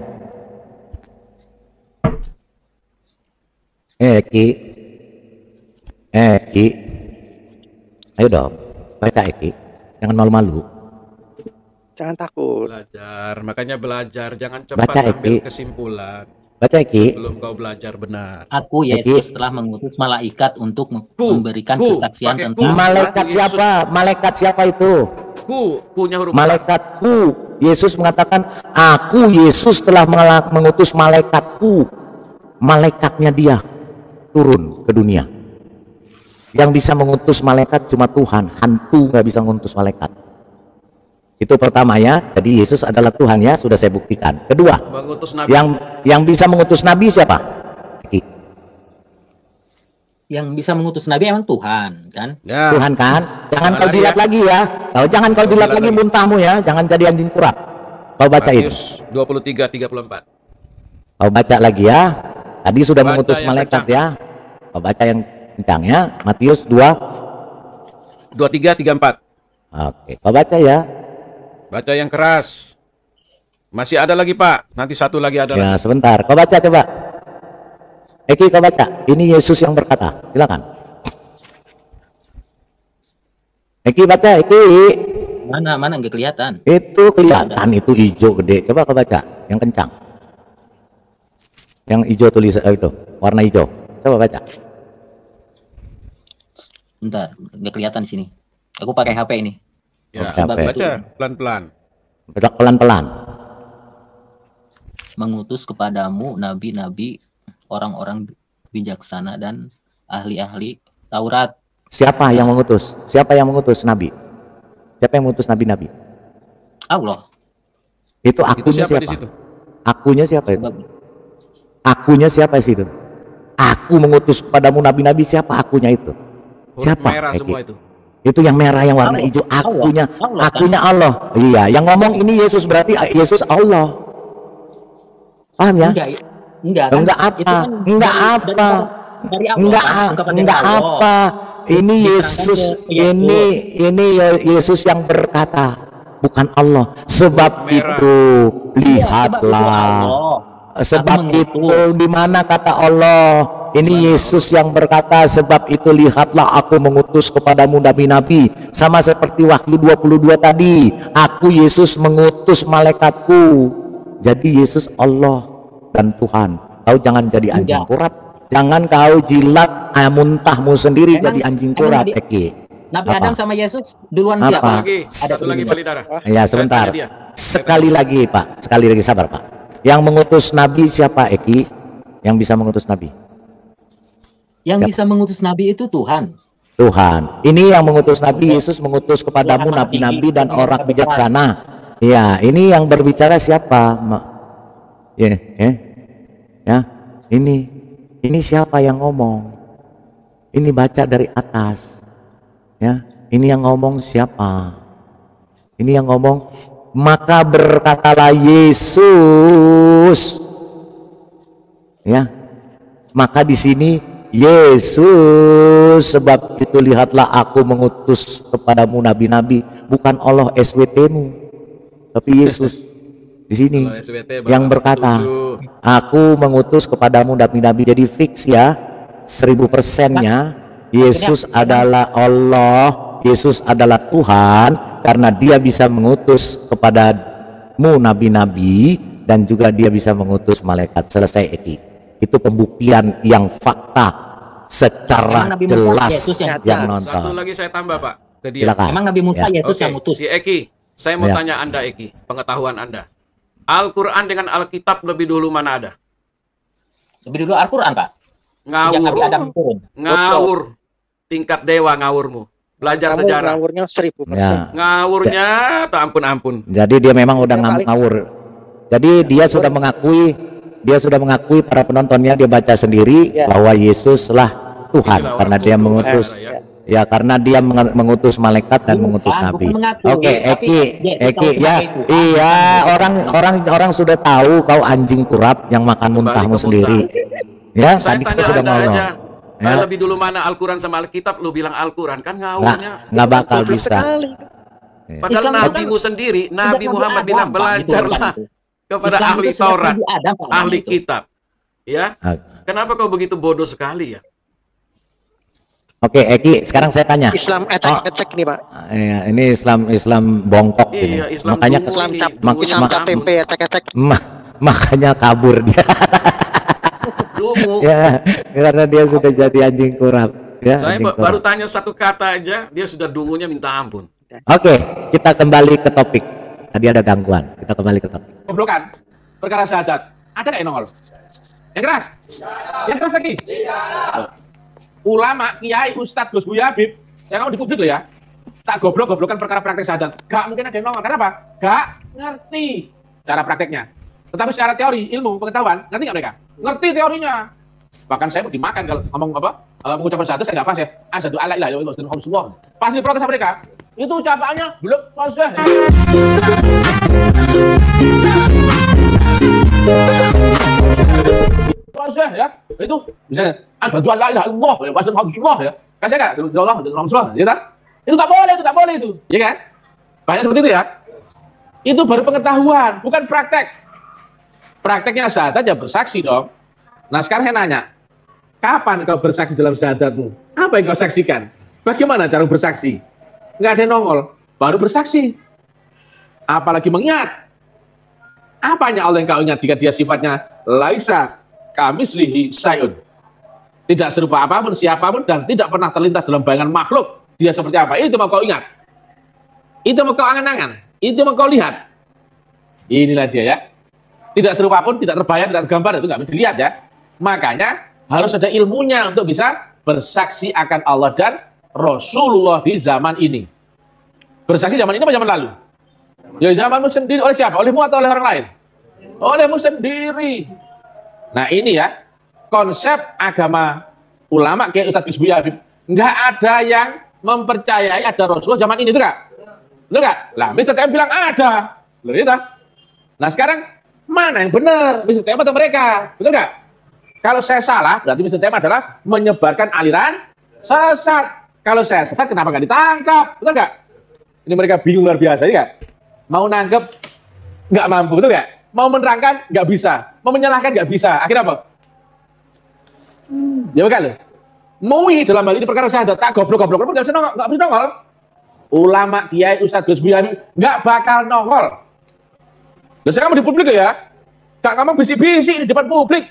Eki, ayo dong, baca Eki. Jangan malu-malu. Jangan takut. Belajar, makanya belajar. Jangan cepat ambil kesimpulan. Baca Eki. Belum kau belajar benar. Aku Yesus telah mengutus malaikat untuk memberikan kesaksian tentang... Malaikat siapa? Malaikat siapa itu? Ku-nya huruf malaikatku. Yesus mengatakan, aku Yesus telah mengutus malaikatku. Malaikatnya dia turun ke dunia. Yang bisa mengutus malaikat cuma Tuhan. Hantu nggak bisa mengutus malaikat. Itu pertama ya. Jadi Yesus adalah Tuhan ya, sudah saya buktikan. Kedua, yang bisa mengutus nabi siapa? Yang bisa mengutus nabi emang Tuhan kan? Ya. Tuhan kan? Jangan kau jilat lagi ya. Jangan kau jilat lagi muntahmu ya. Jangan jadi anjing kurap. Kau baca itu. 23:34. Kau baca lagi ya. Tadi sudah mengutus malaikat ya. Kau baca yang kencang ya. Matius 23:34. Oke, kau baca ya. Baca yang keras. Masih ada lagi Pak. Nanti satu lagi ada ya, lagi. Sebentar. Kau baca coba. Eki, kau baca. Ini Yesus yang berkata. Silakan. Eki baca. Eki. Mana nggak kelihatan. Itu kelihatan. Itu hijau gede. Coba kau baca. Yang kencang. Yang hijau tulis itu. Warna hijau. Coba baca. Bentar, nggak kelihatan di sini. Aku pakai HP ini. Ya, baca pelan-pelan. Pelan-pelan. Mengutus kepadamu nabi-nabi, orang-orang bijaksana dan ahli-ahli Taurat. Siapa yang mengutus? Siapa yang mengutus nabi? Siapa yang mengutus nabi-nabi? Allah. Itu akunya siapa? Akunya siapa itu? Akunya siapa sih itu? Aku mengutus kepadamu nabi-nabi, siapa akunya itu? Siapa? Merah semua itu. Itu yang merah, yang warna hijau, akunya Allah. Iya, yang ngomong ini Yesus, berarti Yesus Allah. Paham ya? Enggak apa? Ini Yesus, ini Yesus yang berkata, bukan Allah. Sebab itu lihatlah. Sebab itu di mana kata Allah? Ini Yesus yang berkata, sebab itu lihatlah aku mengutus kepadamu nabi-nabi. Sama seperti Wahyu 22 tadi. Aku Yesus mengutus malaikatku. Jadi Yesus Allah dan Tuhan. Kau jangan jadi anjing kurap. Jangan kau jilat muntahmu sendiri jadi anjing kurap. Nabi Adam sama Yesus duluan siapa? Satu lagi Pak Lidara. Ya sebentar. Sekali lagi Pak. Sekali lagi sabar Pak. Yang mengutus nabi siapa Eki? Yang bisa mengutus nabi? Yang bisa mengutus nabi itu Tuhan. Tuhan. Ini yang mengutus nabi, Yesus mengutus kepadamu nabi-nabi dan orang bijaksana. Ya, ini yang berbicara siapa? Ya. Ini siapa yang ngomong? Ini baca dari atas. Ya, ini yang ngomong siapa? Ini yang ngomong, maka berkatalah Yesus Ya, maka di sini Yesus, sebab itu lihatlah aku mengutus kepadamu nabi-nabi, bukan Allah SWT-mu, tapi Yesus di sini yang berkata, aku mengutus kepadamu nabi-nabi. Jadi fix ya, 1000%-nya Yesus adalah Allah, Yesus adalah Tuhan, karena dia bisa mengutus kepadamu nabi-nabi dan juga dia bisa mengutus malaikat. Selesai, Eki. Itu pembuktian yang fakta secara jelas yang nonton. Satu lagi saya tambah, Pak, ke dia. Silakan. Emang Nabi Musa Ya. Yesus yang mutus. Si Eki, saya mau tanya Anda, Eki, pengetahuan Anda. Al-Quran dengan Alkitab lebih dulu mana ada? Lebih dulu Al-Quran, Pak. Sejak Ngawur. Nabi Adam turun. Ngawur. Tingkat dewa ngawurmu. Belajar sejarah. Ngawurnya 1000%. Ya. Ngawurnya tak ampun-ampun. Jadi dia memang udah ngawur. Jadi dia sudah mengakui para penontonnya, dia baca sendiri bahwa Yesuslah Tuhan. Inilah Karena orang dia bodoh, mengutus ya. ya, karena dia mengutus malaikat dan mengutus nabi. Oke, Eki ya, iya, orang sudah tahu kau anjing kurap yang makan muntahmu sendiri. Ya, Saya tadi tanya kita sudah Anda ngomong. aja. Ya. Lebih dulu mana Al-Quran sama Alkitab? Lu bilang Al-Quran, kan ngawurnya. Nggak bakal bisa. Padahal Islam nabimu kan sendiri, Nabi Nabi Muhammad Adam, bilang Pak, belajarlah gitu. kepada Islam ahli itu sejak Taurat, Nabi Adam, Pak, ahli gitu. kitab. Ya, Oke. kenapa kau begitu bodoh sekali ya? Oke, Eki, sekarang saya tanya. Islam etek nih, Pak. Ya, ini Islam bongkok Iya, ini. Islam Makanya dungu Islam ini, cap, dungunya Islam ngambek. KTP etek-etek. makanya kabur dia. Dungu. Ya, karena dia sudah jadi anjing kurap. Ya, Saya anjing baru kurap. tanya satu kata aja, dia sudah dungunya minta ampun. Oke, kita kembali ke topik. Tadi ada gangguan. Kita kembali ke topik. Goblokan perkara syahadat. Ada nggak yang nongol? Yang keras? Yang keras lagi? Ulama, kiai, ustadz, Gus Buya, Habib, saya ngomong di publik loh ya. Tak goblok-goblokan perkara praktek syahadat. Gak mungkin ada yang nongol. Kenapa? Gak ngerti cara prakteknya. Tetapi secara teori, ilmu, pengetahuan, ngerti nggak mereka? Ngerti teorinya. Bahkan saya mau dimakan kalau ngomong apa? Mengucapkan syahadat saya nggak fase. Asyhadu alla ilaha illallah wa asyhadu anna Muhammadan rasulullah. Pasti diprotes sama mereka. Itu ucapannya belum fase. Fase ya. Itu misalnya asyhadu alla ilaha illallah wa asyhadu anna Muhammadan rasulullah ya. Kasih enggak? Rasulullah, Rasulullah, ya kan? Itu nggak boleh itu. Ya kan? Banyak seperti itu ya. Itu baru pengetahuan, bukan praktek. Prakteknya syahadat ya bersaksi dong. Nah sekarang saya nanya, kapan kau bersaksi dalam syahadatmu? Apa yang kau saksikan? Bagaimana cara bersaksi? Nggak ada yang nongol, baru bersaksi. Apalagi mengingat. Apanya Allah yang kau ingat jika dia sifatnya laisa kamislihi syai'un. Tidak serupa apapun, siapapun, dan tidak pernah terlintas dalam bayangan makhluk. Dia seperti apa? Itu mau kau ingat. Itu mau kau angan-angan. Itu mau kau lihat. Inilah dia ya. Tidak serupa pun, tidak terbayang, tidak tergambar, itu nggak bisa dilihat ya. Makanya harus ada ilmunya untuk bisa bersaksi akan Allah dan Rasulullah di zaman ini. Bersaksi zaman ini apa zaman lalu? Ya zamanmu sendiri. Oleh siapa? Olehmu atau oleh orang lain? Olehmu sendiri. Nah ini ya, konsep agama ulama kayak Ustadz Gus Buya Habib. Nggak ada yang mempercayai ada Rasulullah zaman ini, itu nggak? Betul nggak? Lah, Mr. TM bilang ada. Betul ya? Nah sekarang mana yang benar? Mr. TM atau mereka? Betul nggak? Kalau saya salah, berarti Mr. TM adalah menyebarkan aliran sesat. Kalau saya sesat, kenapa nggak ditangkap? Betul nggak? Ini mereka bingung luar biasa, ya nggak? Mau nangkep, nggak mampu, betul nggak? Mau menerangkan, nggak bisa. Mau menyalahkan, nggak bisa. Akhirnya apa? Ya bukan loh. MUI dalam hal ini perkara syahadat, tak goblok-goblok, nggak bisa nongol. Ulama, kiai, ustadz, Gus Buya nggak bakal nongol. Loh, saya ngomong di publik ya, nggak ngomong bisi-bisi di depan publik.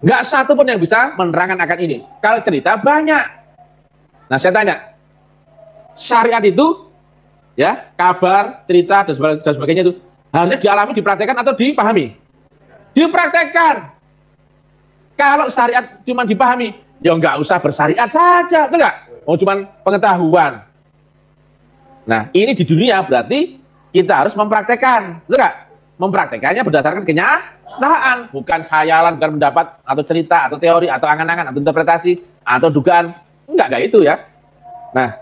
Nggak satu pun yang bisa menerangkan akan ini. Kalau cerita banyak. Nah saya tanya, syariat itu, ya kabar, cerita dan sebagainya itu harusnya dialami, dipraktekkan atau dipahami? Dipraktekkan. Kalau syariat cuma dipahami, ya nggak usah bersyariat saja, betul nggak? Oh cuma pengetahuan. Nah ini di dunia berarti kita harus mempraktekkan, betul nggak? Mempraktekannya berdasarkan kenyataan, bukan khayalan, bukan pendapat atau cerita atau teori atau angan-angan atau interpretasi atau dugaan, enggak itu ya. Nah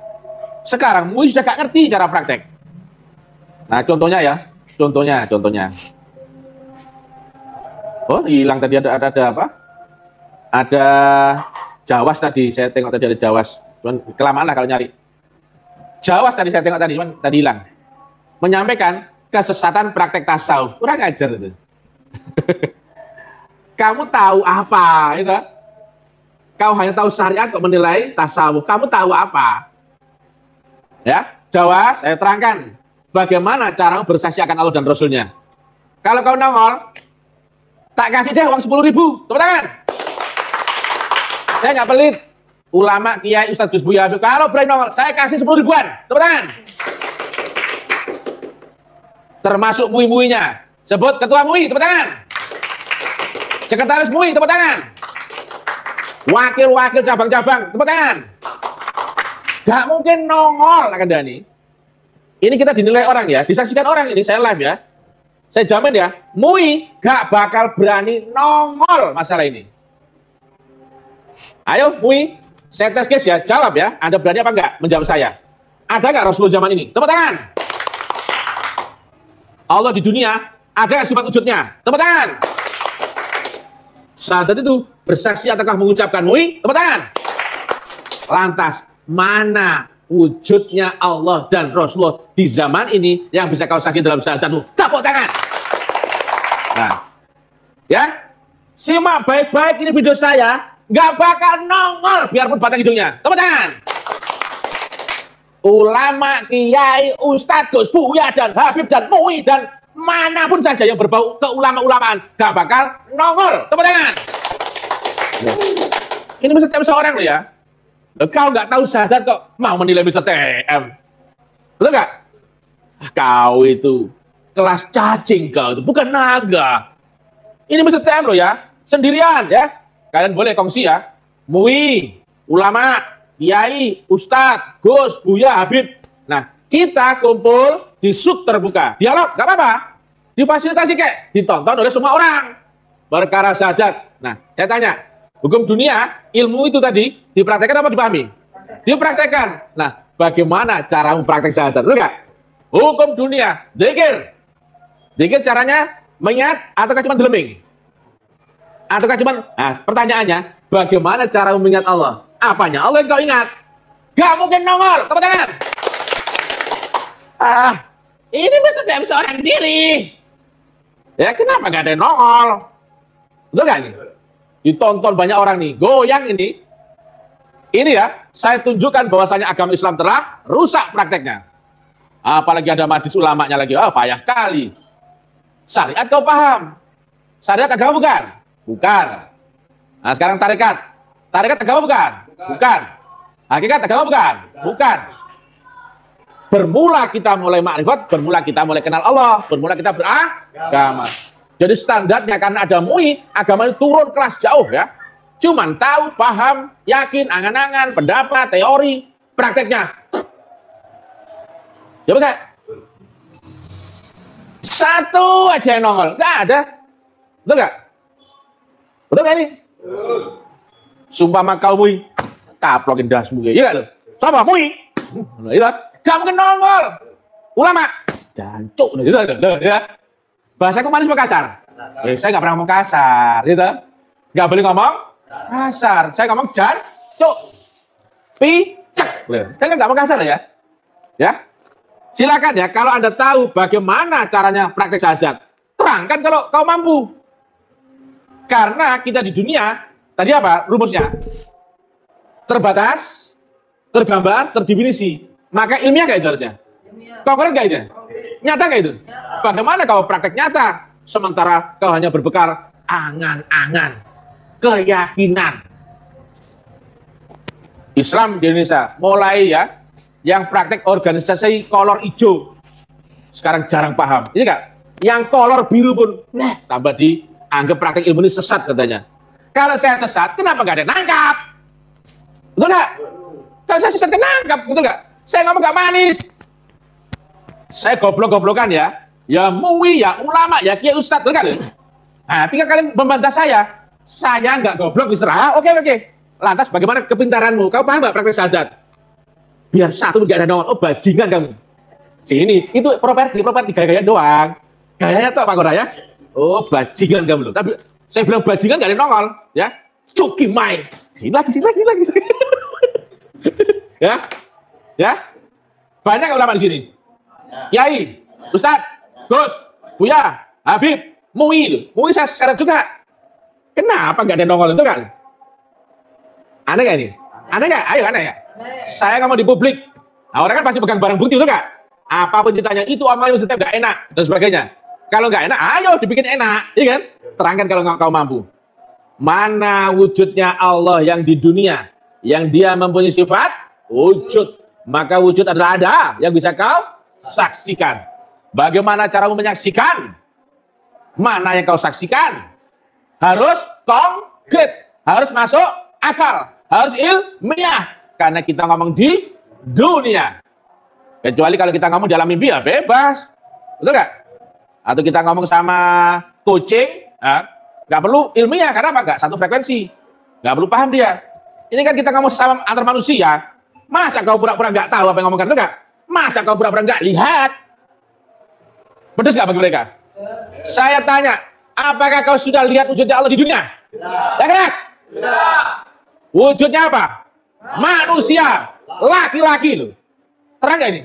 sekarang MUI sudah gak ngerti cara praktek. Nah contohnya ya, contohnya. Oh, hilang tadi ada apa? Ada Jawas tadi, saya tengok tadi ada Jawas. Cuman kelamaan lah kalau nyari. Jawas tadi saya tengok tadi, cuman tadi hilang. Menyampaikan kesesatan praktek tasawuf. Kurang ajar itu. Kamu tahu apa? Gitu? Kau hanya tahu syariat kok menilai tasawuf. Kamu tahu apa? Ya, Jawas, saya terangkan. Bagaimana cara bersaksi akan Allah dan Rasulnya. Kalau kau nongol, tak kasih deh uang 10.000. Tepuk tangan. Saya nggak pelit. Ulama, kiai, Ustadz Gus Buya. Kalau berani nongol, saya kasih 10 ribuan. Tepuk tangan. Termasuk MUI-MUI-nya. Sebut ketua MUI, tepuk tangan. Sekretaris MUI, tepuk tangan. Wakil-wakil cabang-cabang, tepuk tangan. Gak mungkin nongol, akan Dani. Ini kita dinilai orang ya, disaksikan orang ini, saya live ya. Saya jamin ya, MUI gak bakal berani nongol masalah ini. Ayo MUI, saya tes case ya, jawab ya. Anda berani apa enggak menjawab saya? Ada nggak Rasulullah zaman ini? Tepuk tangan. Allah di dunia, ada nggak sifat wujudnya? Tepuk tangan. Sahadat itu bersaksi ataukah mengucapkan MUI? Tepuk tangan. Lantas, mana wujudnya Allah dan Rasulullah di zaman ini yang bisa kau saksi dalam syahadatmu? Tepuk tangan. Nah, ya, simak baik-baik ini video saya, nggak bakal nongol biarpun batang hidungnya. Tepuk tangan. Ulama, kiai, Ustadz Gus Buya dan Habib dan MUI dan manapun saja yang berbau keulama-ulamaan nggak bakal nongol. Tepuk tangan. Ini Mr. TM seorang loh ya. Kau nggak tahu syahadat kok mau menilai Mr. TM. Betul nggak? Kau itu kelas cacing, kau itu bukan naga. Ini Mr. TM loh ya, sendirian ya. Kalian boleh kongsi ya. MUI, ulama, kiai, Ustadz, Gus, Buya, Habib. Nah, kita kumpul di sub terbuka. Dialog, nggak apa-apa. Difasilitasi kayak ditonton oleh semua orang. Perkara syahadat. Nah, saya tanya, hukum dunia, ilmu itu tadi dipraktekkan apa dipahami? Dipraktekkan. Nah, bagaimana cara mempraktek syahadat? Betul nggak? Hukum dunia, dzikir. Dzikir caranya mengingat ataukah cuma deleming? Ataukah cuma, nah pertanyaannya, bagaimana cara mengingat Allah? Apanya Allah yang kau ingat? Gak mungkin nongol. Tepuk tangan. Ini Mr. TM seorang diri. Ya kenapa gak ada yang nongol? Betul gak nih? Ditonton banyak orang nih, goyang ini. Ini ya, saya tunjukkan bahwasanya agama Islam telah rusak prakteknya. Apalagi ada majlis ulamanya lagi, payah kali. Syariat kau paham? Syariat agama bukan? Bukan. Nah sekarang tarekat. Tarekat agama bukan? Bukan. Hakikat agama bukan? Bukan. Bermula kita mulai makrifat, bermula kita mulai kenal Allah, bermula kita beragama. Jadi standarnya karena ada MUI, agama itu turun kelas jauh ya. Cuman tahu, paham, yakin, angan-angan, pendapat, teori, prakteknya. Ya betul? Satu aja yang nongol, nggak ada. Betul nggak? Betul nggak ini? Sumpah mah kau MUI, kaplokin dasmu ya, iya nggak lo? Sama MUI, iya, gak mungkin nongol. Ulama, jancuk, gitu ya. Bahasaku manis apa kasar? Saya nggak pernah ngomong kasar, gitu. Nggak boleh ngomong kasar. Saya ngomong jancuk, picek. Saya nggak ngomong kasar ya. Ya, silakan ya. Kalau Anda tahu bagaimana caranya praktek syahadat, terangkan kalau kau mampu. Karena kita di dunia, tadi apa rumusnya? Terbatas, tergambar, terdefinisi. Maka ilmiah nggak itu harusnya? Konkret nggak itu? Nyata nggak itu? Bagaimana kau praktek nyata? Sementara kau hanya berbekal angan-angan, keyakinan. Islam di Indonesia mulai ya, yang praktek organisasi kolor hijau sekarang jarang paham. Ini nggak? Yang kolor biru pun, tambah dianggap praktek ilmu ini sesat katanya. Kalau saya sesat, kenapa nggak ada nangkap? Betul nggak? Kalau saya sesat, nangkap, betul nggak? Saya ngomong nggak manis. Saya goblok-goblokan ya. Ya MUI, ya ulama, ya kiai ustadz, betul kan? Nah, tinggal kalian membantah saya. Saya nggak goblok, bisa. Oke. Lantas bagaimana kepintaranmu? Kau paham nggak praktek syahadat? Biar satu nggak ada nongol. Oh, bajingan kamu. Sini, itu properti gaya-gaya doang. Gayanya tuh Pak Gora ya. Oh, bajingan kamu loh. Tapi Saya bilang bajingan nggak ada yang nongol, ya. Cuki Mai. Sini lagi. ya. Banyak ulama di sini. Kiai, Ustadz, Gus, Buya, Habib, Mui saya seret juga. Kenapa nggak ada yang nongol itu kan? Aneh nggak ini? Aneh nggak? Ayo aneh ya. Saya ngomong di publik. Nah, orang kan pasti pegang barang bukti itu kan? Apapun ditanya itu amalnya setiap nggak enak dan sebagainya. Kalau nggak enak, ayo dibikin enak, iya kan? Terangkan kalau kau mampu. Mana wujudnya Allah yang di dunia, yang Dia mempunyai sifat wujud, maka wujud adalah ada yang bisa kau saksikan. Bagaimana caramu menyaksikan? Mana yang kau saksikan? Harus konkret, harus masuk akal, harus ilmiah. Karena kita ngomong di dunia. Kecuali kalau kita ngomong dalam mimpi ya bebas, betul nggak? Atau kita ngomong sama kucing, nggak perlu ilmiah, karena apa? Nggak satu frekuensi, nggak perlu paham dia. Ini kan kita ngomong sama antar manusia. Masa kau pura-pura nggak tahu apa yang ngomongkan, itu nggak? Masa kau pura-pura nggak lihat? Pedes nggak bagi mereka? Saya tanya, apakah kau sudah lihat wujudnya Allah di dunia? Ya keras? Wujudnya apa? Manusia, laki-laki loh. Terang nggak ini?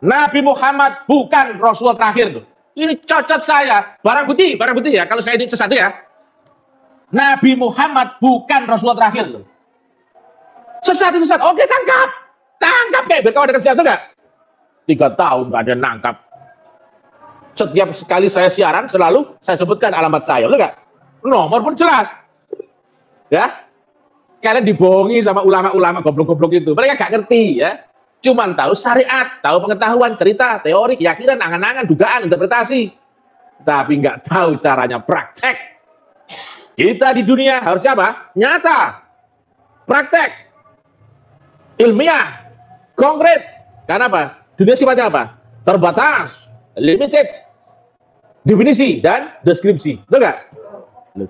Nabi Muhammad bukan Rasulullah terakhir loh. Ini cocok saya. Barang bukti ya. Kalau saya ini sesat ya. Nabi Muhammad bukan Rasulullah terakhir loh. Sesat itu sesat. Oke, tangkap kayak biar kau ada kerjaan itu nggak? 3 tahun nggak ada nangkap. Setiap sekali saya siaran selalu saya sebutkan alamat saya, betul nggak? Nomor pun jelas. Ya. Kalian dibohongi sama ulama-ulama goblok-goblok itu. Mereka nggak ngerti ya. Cuman tahu syariat, tahu pengetahuan, cerita, teori, keyakinan, angan-angan, dugaan, interpretasi. Tapi nggak tahu caranya praktek. Kita di dunia harusnya apa? Nyata. Praktek. Ilmiah. Konkret. Karena apa? Dunia sifatnya apa? Terbatas. Limited. Definisi dan deskripsi. Betul nggak?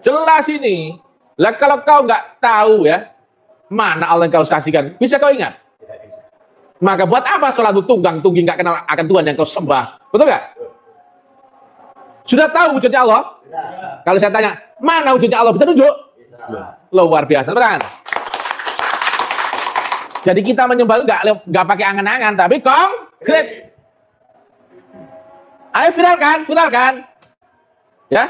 Jelas ini. Lah kalau kau nggak tahu ya, mana Allah yang kau saksikan, bisa kau ingat? Maka buat apa sholat tunggang-tunggi nggak kenal akan Tuhan yang kau sembah? Betul nggak? Sudah tahu wujudnya Allah? Kalau saya tanya, mana wujudnya Allah? Bisa tunjuk? Luar biasa, betul? Jadi kita menyembah nggak pakai angan-angan, tapi konkret. Ayo viralkan. Ya,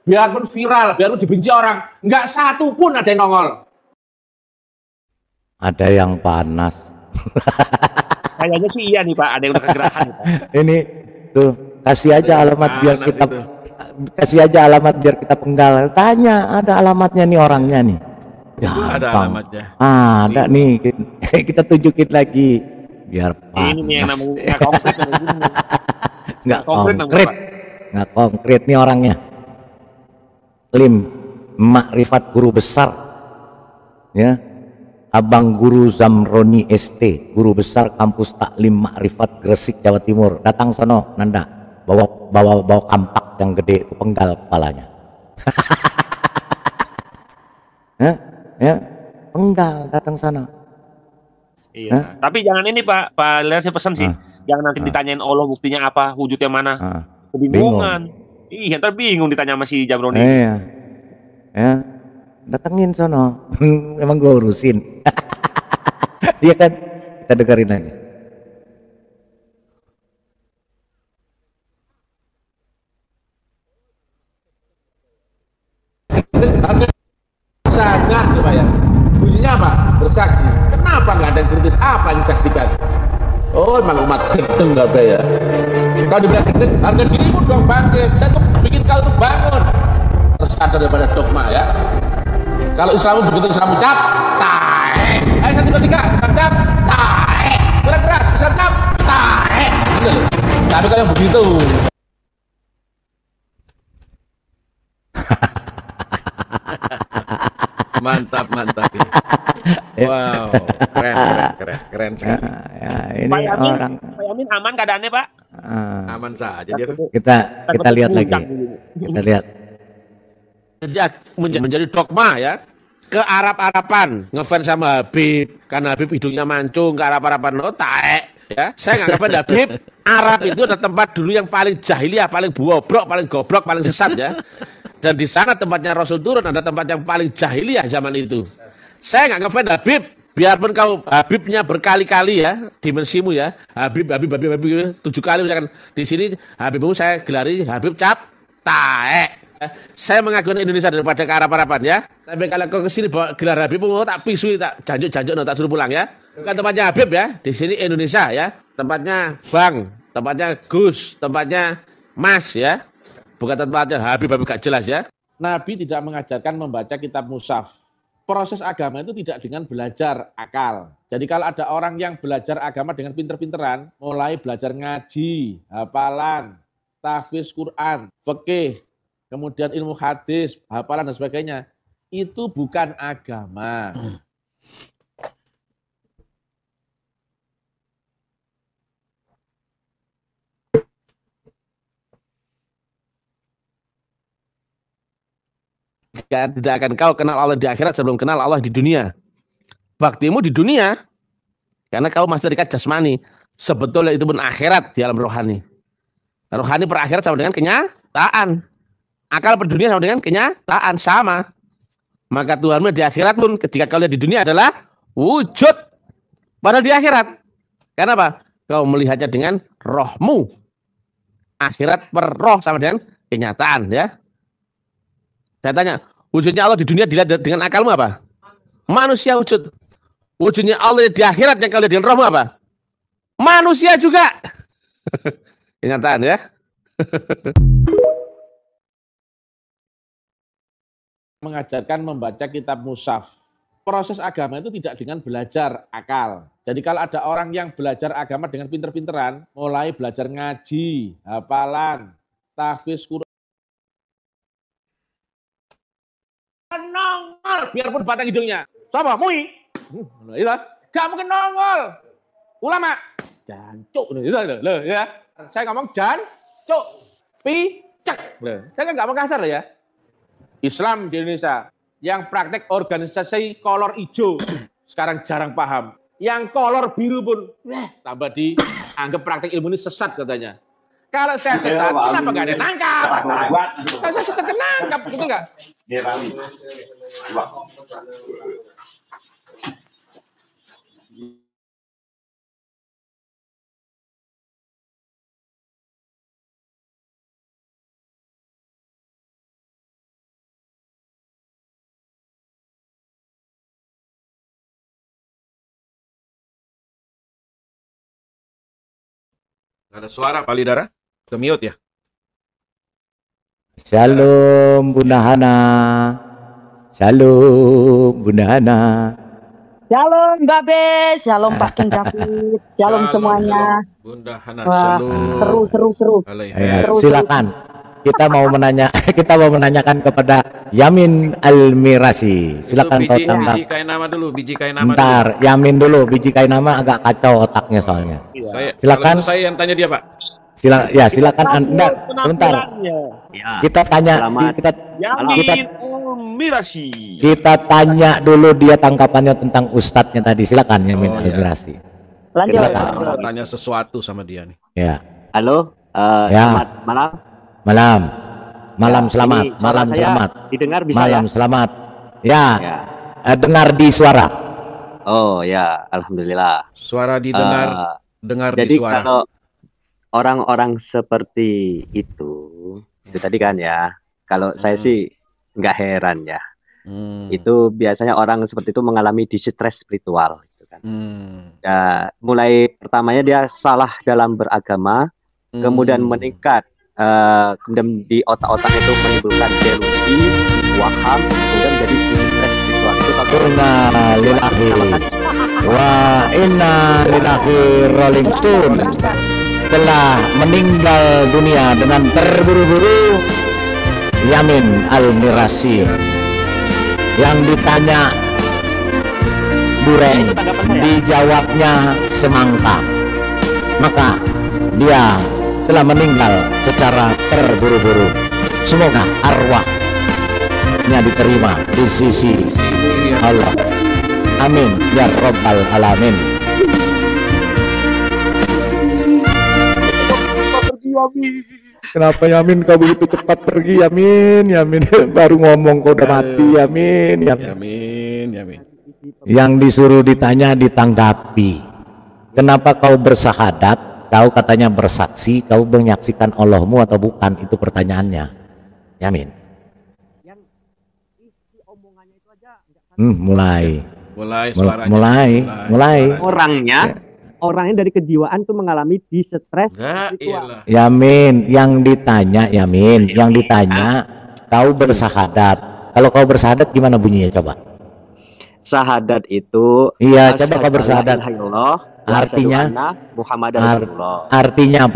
biarpun viral, biarpun dibenci orang, nggak satu pun ada yang nongol. Ada yang panas. Kayaknya sih iya nih Pak, ada yang udah kegerahan nih, Pak. Ini tuh kasih aja alamat biar kita penggal. Tanya, ada alamatnya nih orangnya nih. Ya, ada alamatnya. Ada nih. Kita tunjukin lagi biar panas. Ini nih yang namanya nggak konkret. Nggak konkret nih orangnya. Makrifat guru besar, ya. Abang Guru Zamroni ST, guru besar kampus Taklim Makrifat Gresik Jawa Timur. Datang sono Nanda, bawa kampak yang gede itu, penggal kepalanya. ya, penggal, datang sana. Iya. Tapi jangan ini Pak Lihat saya pesan sih, jangan nanti ditanyain Allah buktinya apa, wujudnya mana. Kebingungan. Iya, ntar bingung ditanya sama si Zamroni. Iya. Ya. Datengin sono. Emang gue urusin. Iya kan? Kita dengerin aja. Sadar Pak ya. Bunyinya apa? Bersaksi. Kenapa nggak ada yang kritis? Apa yang disaksikan? Oh, emang umat gedeng nggak Pak ya? Kalau dibilang gedeng, harga dirimu dong bangkit. Saya tuh bikin kau tuh bangun. Tersadar daripada dogma ya. Kalau Islam begitu Islam ucap, tae. Ayo 1, 2, 3, Islam ucap, tae. Keras, Islam ucap, tae. Tapi kalau yang begitu. Mantap ya. Wow, keren sekali. Ya, ini orang. Pak Yamin aman keadaannya Pak? Aman saja dia tuh. Kita lihat lagi. Kita lihat. Menjadi dogma ya, ke Arab-Arapan, ngefans sama Habib, karena Habib hidungnya mancung, ke Arab-Arapan lo taek ya. Saya nggak ngefans Habib. Arab itu adalah tempat dulu yang paling jahiliyah, paling bobrok, paling goblok, paling sesat ya. Dan di sana tempatnya Rasul turun, ada tempat yang paling jahiliyah zaman itu. Saya nggak ngefans Habib, biarpun kau Habibnya berkali-kali ya, dimensimu ya, Habib 7 kali misalkan. Di sini Habibmu saya gelari Habib cap taek. Saya mengagumi Indonesia daripada ke Arab-Araban ya. Tapi kalau kau kesini bawa gelar Habibmu, tak pisui, tak janjuk-janjuk, tak suruh pulang ya. Bukan tempatnya Habib ya, di sini Indonesia ya. Tempatnya Bang, tempatnya Gus, tempatnya Mas ya. Bukan tempatnya Habib gak jelas ya. Nabi tidak mengajarkan membaca kitab mushaf. Proses agama itu tidak dengan belajar akal. Jadi kalau ada orang yang belajar agama dengan pinter-pinteran, mulai belajar ngaji, hafalan, tahfiz Quran, fikih, kemudian ilmu hadis, hafalan dan sebagainya, itu bukan agama. Tidak akan kau kenal Allah di akhirat sebelum kenal Allah di dunia. Baktimu di dunia, karena kau masih terikat jasmani. Sebetulnya itu pun akhirat di alam rohani. Rohani per akhirat sama dengan kenyataan. Akal per dunia sama dengan kenyataan, sama. Maka Tuhanmu di akhirat pun ketika kau lihat di dunia adalah wujud. Padahal di akhirat. Kenapa? Kau melihatnya dengan rohmu. Akhirat per roh sama dengan kenyataan ya. Saya tanya, wujudnya Allah di dunia dilihat dengan akalmu apa? Manusia wujud. Wujudnya Allah di akhirat yang kau lihat dengan rohmu apa? Manusia juga. Kenyataan ya. Mengajarkan membaca kitab mushaf. Proses agama itu tidak dengan belajar akal. Jadi kalau ada orang yang belajar agama dengan pinter-pinteran, mulai belajar ngaji, hafalan, tahfiz Quran, nongol biarpun batang hidungnya. Siapa? Mui. Gak mungkin nongol. Ulama. Jancuk. Ya. Saya ngomong jancuk. Picek. Saya kan gak mau kasar ya. Islam di Indonesia yang praktek organisasi kolor hijau sekarang jarang paham. Yang kolor biru pun tambah dianggap praktek ilmu ini sesat katanya. Kalau saya sesat, kenapa gak ada nangkap? Kalau saya sesat nangkap, gitu nggak? Gak ada suara, Pak Lidara? Ke-mute ya? Shalom Bunda Hana. Shalom Bunda Hana. Shalom Babe, shalom Pak King David, shalom semuanya. Shalom, Bunda Hana, wah, shalom. Seru. Silakan. Kita mau menanyakan kepada Yamin Al-Mirasi. Silakan kau tangkap. Biji kain nama dulu, biji kain nama. Bentar, dulu. Yamin dulu, biji kain nama agak kacau otaknya soalnya. Silakan. Saya yang tanya dia, Pak. Silakan Anda. Sebentar. Ya. Kita tanya kita tanya dulu dia tangkapannya tentang ustadznya tadi. Silakan Yamin Al-Mirasi. Lanjut. Mau tanya sesuatu sama dia nih. Ya. Halo. Ya. Malam selamat. Malam selamat. Didengar bisa malam ya? Selamat. Ya. Dengar di suara. Oh ya, alhamdulillah. Suara didengar. Dengar jadi di suara. Kalau orang-orang seperti itu tadi kan ya. Kalau saya sih nggak heran ya. Itu biasanya orang seperti itu mengalami distress spiritual. Gitu kan. Ya, mulai pertamanya dia salah dalam beragama, kemudian meningkat. Kemudian di otak-otak itu menimbulkan delusi, waham, kemudian jadi distress spiritual. Itu Inna lillahi Rolling Stone telah meninggal dunia dengan terburu-buru. Yamin Al-Mirasi yang ditanya Duren, dijawabnya semangka, maka dia telah meninggal secara terburu-buru. Semoga arwahnya diterima di sisi Allah. Amin ya Rabbal Alamin. Kenapa Yamin kau begitu cepat pergi Yamin? Yamin baru ngomong kau udah mati Yamin. Yamin. Yang disuruh ditanya ditanggapi. Kenapa kau bersahadat? Kau katanya bersaksi, kau menyaksikan Allahmu atau bukan? Itu pertanyaannya. Yamin. Mulai. Orangnya dari kejiwaan tuh mengalami distress. Yamin, yang ditanya kau bersahadat. Kalau kau bersahadat gimana bunyinya coba? Sahadat itu coba kau bersahadat. Artinya Artinya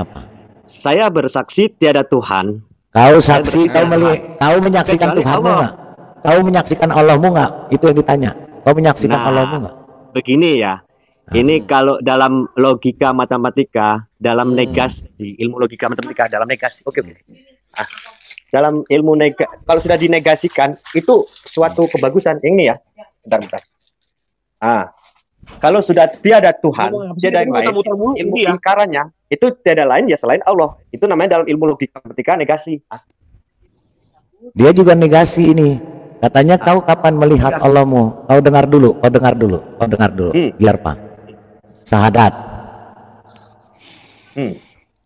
apa? Saya bersaksi tiada Tuhan. Kau saksi, kau menyaksikan Tuhanmu enggak? Kau menyaksikan Allahmu enggak? Itu yang ditanya. Kau menyaksikan Allahmu enggak? Begini ya. Ini kalau dalam logika matematika, dalam negasi, ilmu logika matematika, dalam negasi. Oke. Dalam ilmu kalau sudah dinegasikan, itu suatu kebagusan. Ini ya. Bentar. Kalau sudah tiada Tuhan, tiada yang lain, ilmu ingkarannya itu tiada lain ya selain Allah. Itu namanya dalam ilmu logika matematika negasi. Dia juga negasi ini. Katanya kau kapan melihat Allahmu? Kau dengar dulu. Biar Pak. Sahadat.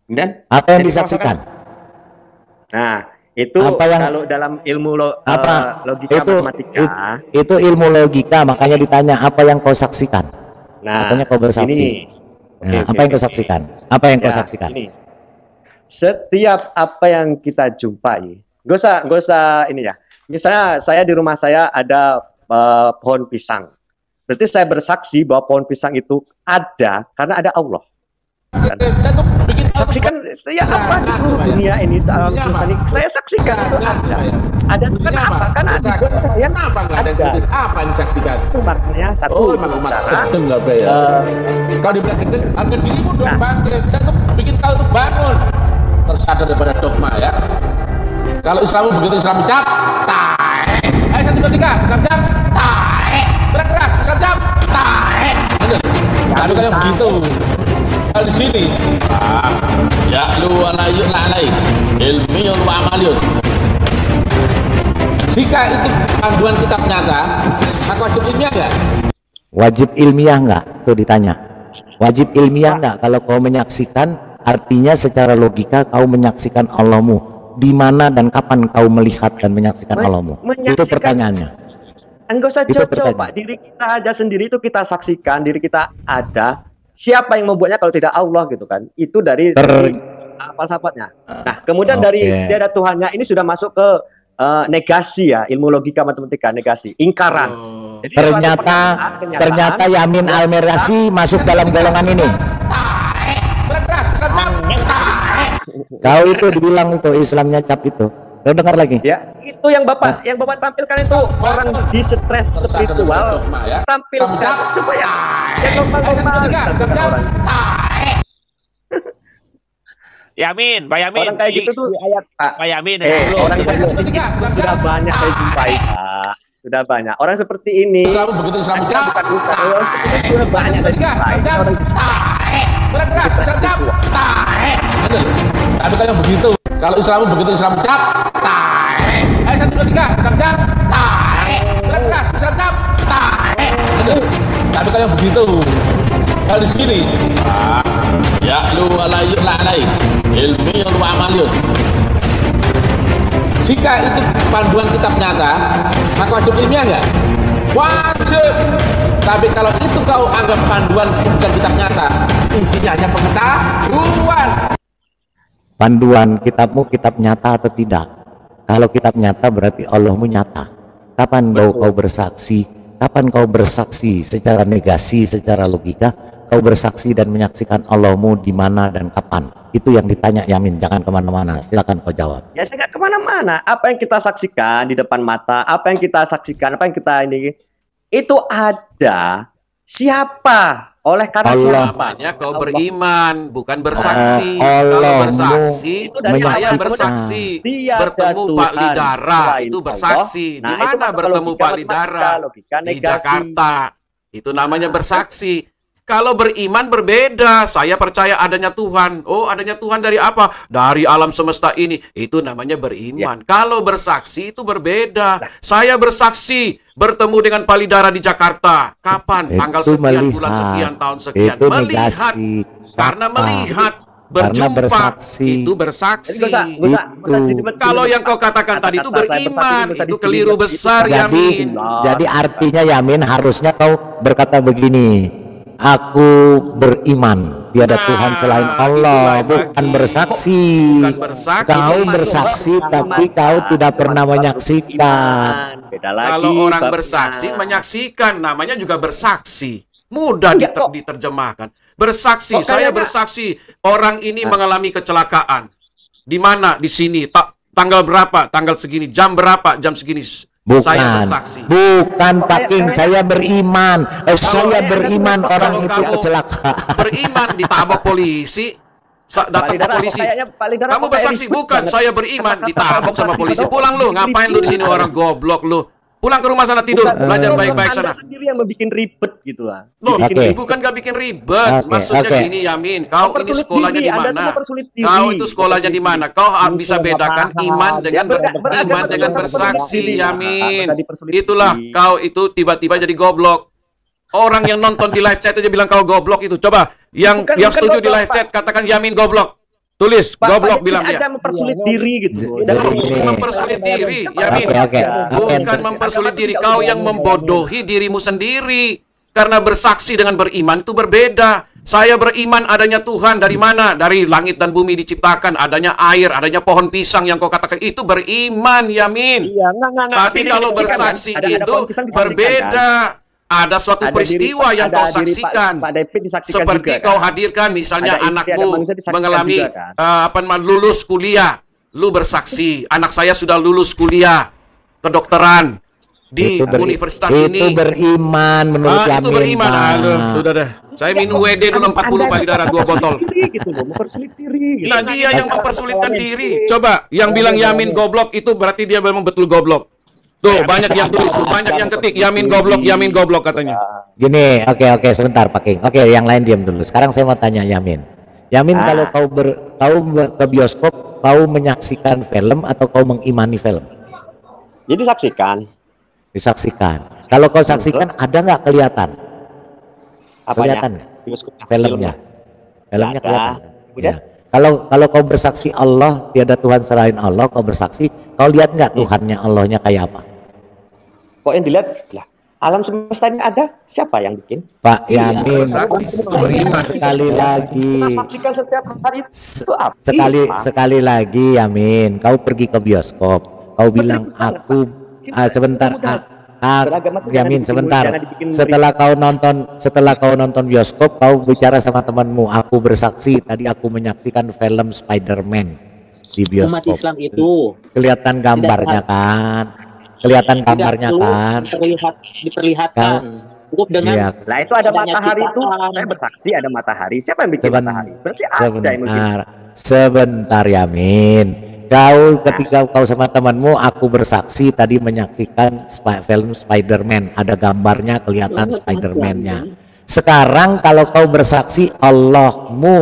Dan apa yang disaksikan? Nah, itu kalau dalam ilmu logika matematika. Itu ilmu logika, makanya ditanya apa yang kau saksikan. Nah, makanya kau bersaksi. Apa yang kau saksikan? Apa yang kau saksikan? Setiap apa yang kita jumpai, gak usah ini ya. Misalnya saya di rumah saya ada pohon pisang. Berarti saya bersaksi bahwa pohon pisang itu ada karena ada Allah. Saksikan saya apa di seluruh dunia ini, alam semesta ini, saya saksikan itu ada. Ada kenapa? Karena ada. Kenapa nggak ada yang apa yang disaksikan? Itu maknanya satu. Kalau dibilang gendeng, harga dirimu dong bangkit. Saya tuh bikin kau tuh bangun. Tersadar daripada dogma ya. Kalau Islam begitu Islam cap, tae. 1, 2, 3, Islam cap, tae. Keras, Islam cap, tae. Tapi kalau begitu, di sini, ya lu alayun alai, ilmiyun wa amaliyun. Jika itu panduan kitab nyata, maka wajib ilmiah nggak? Wajib ilmiah nggak? Tuh ditanya. Wajib ilmiah nggak? Kalau kau menyaksikan, artinya secara logika kau menyaksikan Allahmu. Di mana dan kapan kau melihat dan menyaksikan Allahmu? Itu pertanyaannya. Enggak usah cocok Pak. Diri kita aja sendiri itu kita saksikan, diri kita ada. Siapa yang membuatnya kalau tidak Allah gitu kan? Itu dari falsafatnya. Nah, kemudian dari tiada Tuhannya ini sudah masuk ke negasi ya, ilmu logika matematika, negasi, ingkaran. Jadi ternyata Yamin Al-Merasi masuk dalam golongan ini. Kau itu dibilang itu Islamnya cap itu. Kau dengar lagi? Ya, itu yang Bapak tampilkan itu orang di stres spiritual. Tampilkan coba ya. Yang normal-normal orang. Yamin, Pak Yamin. Orang kayak gitu tuh ayat Pak Yamin. Orang seperti itu sudah banyak saya jumpai, Pak. Sudah banyak. Orang seperti ini. Begitu Islam cap. Orang seperti ini sudah banyak saya jumpai. Orang di stres. Tapi kalau begitu, kalau Islam begitu Islam cap, tae. 1, 2, 3, Islam cap, tae. Keras, Islam cap, tae. Tapi kalau begitu, kalau di sini, ya lu alayun alai, ilmiyun wa amaliyun. Jika itu panduan kitab nyata, maka wajib ilmiah nggak? Wajib. Tapi kalau itu kau anggap panduan bukan kitab nyata, isinya hanya pengetahuan. Panduan kitabmu kitab nyata atau tidak? Kalau kitab nyata berarti Allahmu nyata. Kapan kau bersaksi? Kapan kau bersaksi secara negasi, secara logika? Kau bersaksi dan menyaksikan Allahmu di mana dan kapan? Itu yang ditanya Yamin. Jangan kemana-mana. Silakan kau jawab. Ya saya nggak kemana-mana. Apa yang kita saksikan di depan mata, apa yang kita saksikan, apa yang kita ini, itu ada. Siapa? Oleh karena siapa? Namanya kau beriman, bukan bersaksi. Kalau bersaksi, saya bersaksi. Bertemu Pak Lidara itu bersaksi. Di mana bertemu Pak Lidara? Di Jakarta. Itu namanya bersaksi. Kalau beriman berbeda. Saya percaya adanya Tuhan. Oh, adanya Tuhan dari apa? Dari alam semesta ini. Itu namanya beriman. Kalau bersaksi itu berbeda. Saya bersaksi bertemu dengan Palidara di Jakarta. Kapan? Tanggal sekian, bulan sekian, tahun sekian. Melihat. Karena melihat. Berjumpa itu bersaksi. Kalau yang kau katakan tadi itu beriman, itu keliru besar, Yamin. Jadi artinya, Yamin, harusnya kau berkata begini: aku beriman tiada Tuhan selain Allah, bukan bersaksi. Kau bersaksi tapi kau tidak pernah menyaksikan. Kalau orang bersaksi menyaksikan, namanya juga bersaksi. Mudah diterjemahkan. Bersaksi, saya bersaksi orang ini mengalami kecelakaan. Di mana? Di sini. Tanggal berapa? Tanggal segini. Jam berapa? Jam segini. Saya bersaksi. Bukan, Pak King. Saya beriman. Saya beriman orang itu kecelakaan. Beriman ditabok polisi. Datang ke polisi. Kamu bersaksi? Bukan, saya beriman ditabok sama polisi. Pulang lu. Ngapain lu di sini, orang goblok lu? Pulang ke rumah sana, tidur, belajar baik-baik sana. Anda sendiri yang bikin ribet gitu lah. Loh, bukan gak bikin ribet. Maksudnya gini, Yamin, kau ini sekolahnya di mana? Kau itu sekolahnya di mana? Kau bisa bedakan iman dengan beriman dengan bersaksi, Yamin. Itulah kau itu tiba-tiba jadi goblok. Orang yang nonton di live chat aja bilang kau goblok itu. Coba yang setuju di live chat katakan Yamin goblok. Tulis, goblok bilang dia. Mempersulit diri gitu. Mempersulit diri, Yamin. Bukan mempersulit diri, kau yang membodohi dirimu sendiri. Karena bersaksi dengan beriman itu berbeda. Saya beriman adanya Tuhan dari mana? Dari langit dan bumi diciptakan, adanya air, adanya pohon pisang yang kau katakan itu beriman, Yamin. Tapi kalau bersaksi itu berbeda. Ada suatu peristiwa yang kau saksikan, seperti kau hadirkan, misalnya anakmu mengalami lulus kuliah, lu bersaksi, anak saya sudah lulus kuliah kedokteran di universitas ini. Itu beriman menurut Yamin. Itu beriman. Sudah deh. Saya minum WD dulu 40 Palidara 2 botol. Nah, dia yang mempersulitkan diri. Coba, yang bilang Yamin goblok itu berarti dia memang betul goblok. Tuh, banyak yang tulis tuh, banyak yang ketik Yamin goblok katanya. Gini, oke, sebentar Pak King. Oke, yang lain diam dulu. Sekarang saya mau tanya Yamin. Yamin, kalau kau ke bioskop, kau menyaksikan film atau kau mengimani film? Jadi disaksikan. Kalau kau saksikan, ada nggak kelihatan? Kelihatan nggak? Filmnya kelihatan. Ya. Kalau kau bersaksi Allah tiada Tuhan selain Allah, kau bersaksi, kau lihat nggak Tuhannya, Allahnya kayak apa? Kok yang dilihat lah, alam semesta ini ada, siapa yang bikin? Pak Yamin, sekali lagi. Saksikan setiap hari itu apa? Sekali lagi, Yamin, kau pergi ke bioskop, kau bilang aku sebentar, Yamin sebentar. Setelah kau nonton bioskop, kau bicara sama temanmu, aku bersaksi tadi aku menyaksikan film Spider-Man di bioskop. Umat Islam itu kelihatan gambarnya kan? Diperlihatkan. Cukup dengan lah itu ada matahari itu. Saya bersaksi ada matahari. Siapa yang bikin matahari? Berarti ada yang bikin. Sebentar Yamin. Ketika kau sama temanmu, aku bersaksi tadi menyaksikan film Spider-Man, ada gambarnya, kelihatan Spider-Man-nya. Sekarang kalau kau bersaksi Allahmu,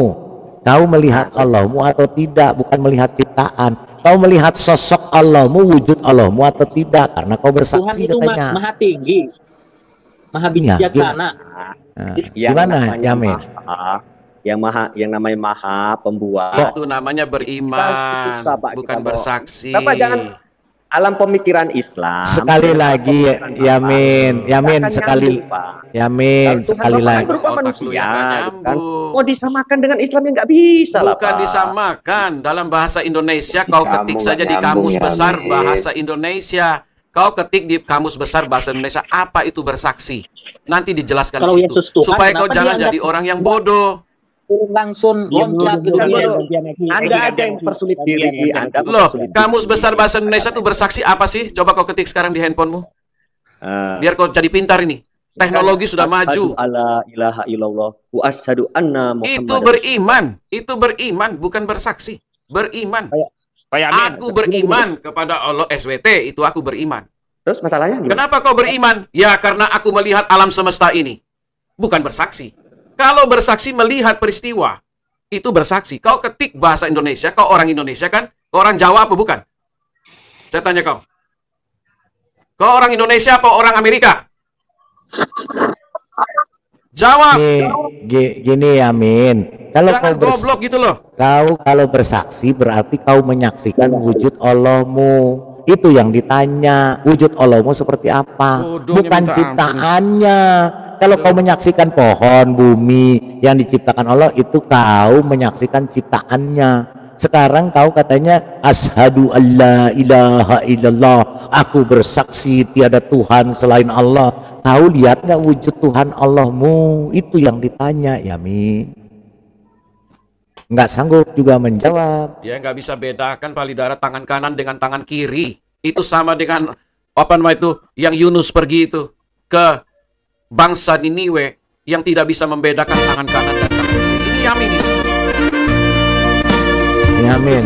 kau melihat Allahmu atau tidak? Bukan melihat ciptaan, kau melihat sosok Allahmu, wujud Allahmu atau tidak? Karena kau bersaksi Tuhan itu katanya. maha tinggi, maha bijaksana. Gimana Yamin? Yang namanya maha pembuat. Itu namanya beriman, bukan bersaksi. Bapak jangan alam pemikiran Islam. Sekali lagi Yamin sekali lagi. Oh disamakan dengan Islam yang nggak bisa lah. Bukan disamakan. Dalam bahasa Indonesia kau ketik saja di kamus besar bahasa Indonesia. Kau ketik di kamus besar bahasa Indonesia apa itu bersaksi. Nanti dijelaskan di situ. Supaya kau jangan jadi orang yang bodoh. Langsung loncat gitu. Anda ada yang persulit diri. Loh, kamus besar bahasa Indonesia itu bersaksi apa sih? Coba kau ketik sekarang di handphonemu. Biar kau jadi pintar ini. Teknologi sudah maju. Itu beriman, bukan bersaksi. Beriman. Aku beriman kepada Allah SWT, itu aku beriman. Terus masalahnya gimana? Kenapa kau beriman? Ya karena aku melihat alam semesta ini. Bukan bersaksi. Kalau bersaksi melihat peristiwa, itu bersaksi. Kau ketik bahasa Indonesia, kau orang Indonesia kan? Kau orang Jawa apa bukan? Saya tanya kau. Kau orang Indonesia apa orang Amerika? Jawab. Gini Amin. Kalau jangan kau goblok gitu loh. Kau kalau bersaksi berarti kau menyaksikan wujud Allahmu. Itu yang ditanya. Wujud Allahmu seperti apa? Bukan ciptaannya. Kalau kau menyaksikan pohon, bumi yang diciptakan Allah, itu kau menyaksikan ciptaannya. Sekarang kau katanya asyhadu alla ilaha illallah, aku bersaksi tiada Tuhan selain Allah. Kau lihat nggak wujud Tuhan Allahmu? Itu yang ditanya, Yamin. Nggak sanggup juga menjawab. Ya nggak bisa bedakan palidara tangan kanan dengan tangan kiri. Itu sama dengan apa namanya itu yang Yunus pergi itu ke bangsa Niniwe yang tidak bisa membedakan tangan kanan dan tangan kiri. Ini Yamin ini. Amin.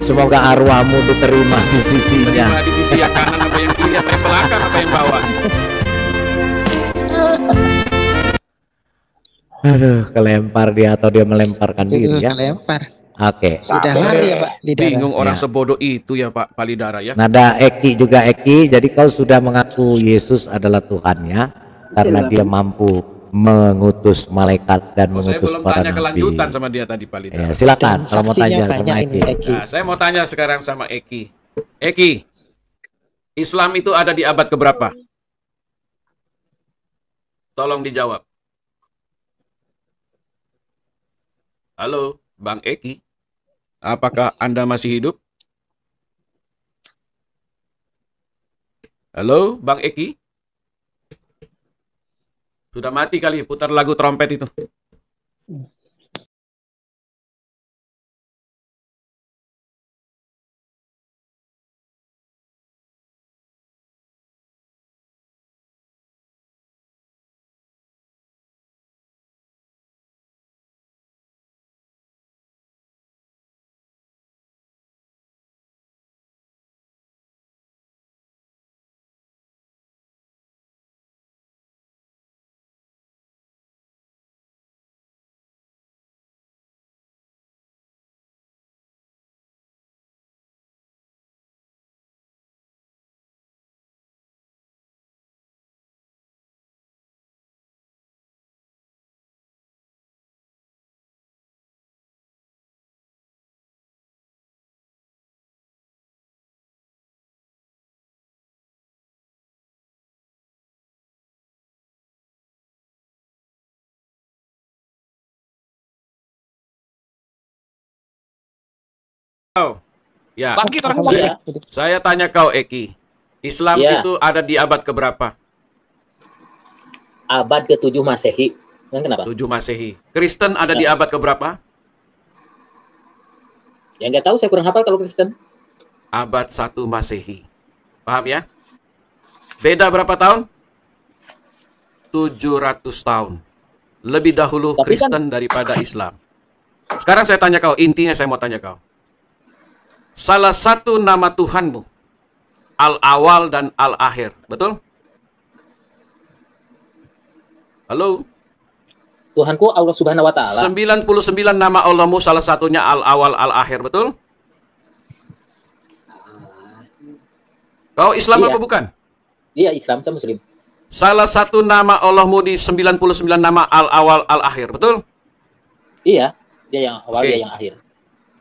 Semoga arwahmu diterima di sisinya. Diterima di sisi yang kanan apa yang kiri, apa yang belakang, apa yang bawah. Aduh, kelempar dia atau dia melemparkan diri ya? Kelempar. Oke. Sudah mati ya Pak Lidara. Bingung orang Ya. sebodoh itu ya Pak Palidara ya. Nada Eki juga Eki. Jadi kau sudah mengaku Yesus adalah Tuhan ya, karena dia mampu mengutus malaikat dan Saya mengutus belum para tanya nabi. kelanjutan sama dia tadi Palidara. Ya, silakan kalau mau tanya sama Eki. Nah, saya mau tanya sekarang sama Eki. Eki, Islam itu ada di abad keberapa? Tolong dijawab. Halo, Bang Eki. Apakah Anda masih hidup? Halo, Bang Eki. Sudah mati kali, putar lagu trompet itu. Ya. Saya tanya kau Eki. Islam itu ada di abad keberapa? Abad ke-7 Masehi. Kenapa? 7 Masehi. Kristen ada di abad keberapa? Ya nggak tahu, saya kurang hafal kalau Kristen. Abad 1 Masehi. Paham ya? Beda berapa tahun? 700 tahun. Lebih dahulu Kristen daripada Islam. Sekarang saya tanya kau, intinya saya mau tanya kau. Salah satu nama Tuhanmu, Al-Awal dan Al-Akhir, betul? Halo? Tuhanku Allah Subhanahu wa Ta'ala. 99 nama Allahmu, salah satunya Al-Awal, Al-Akhir, betul? Kau Islam apa bukan? Iya, Islam, saya Muslim. Salah satu nama Allahmu di 99 nama Al-Awal, Al-Akhir, betul? Iya, dia yang awal, dia yang akhir.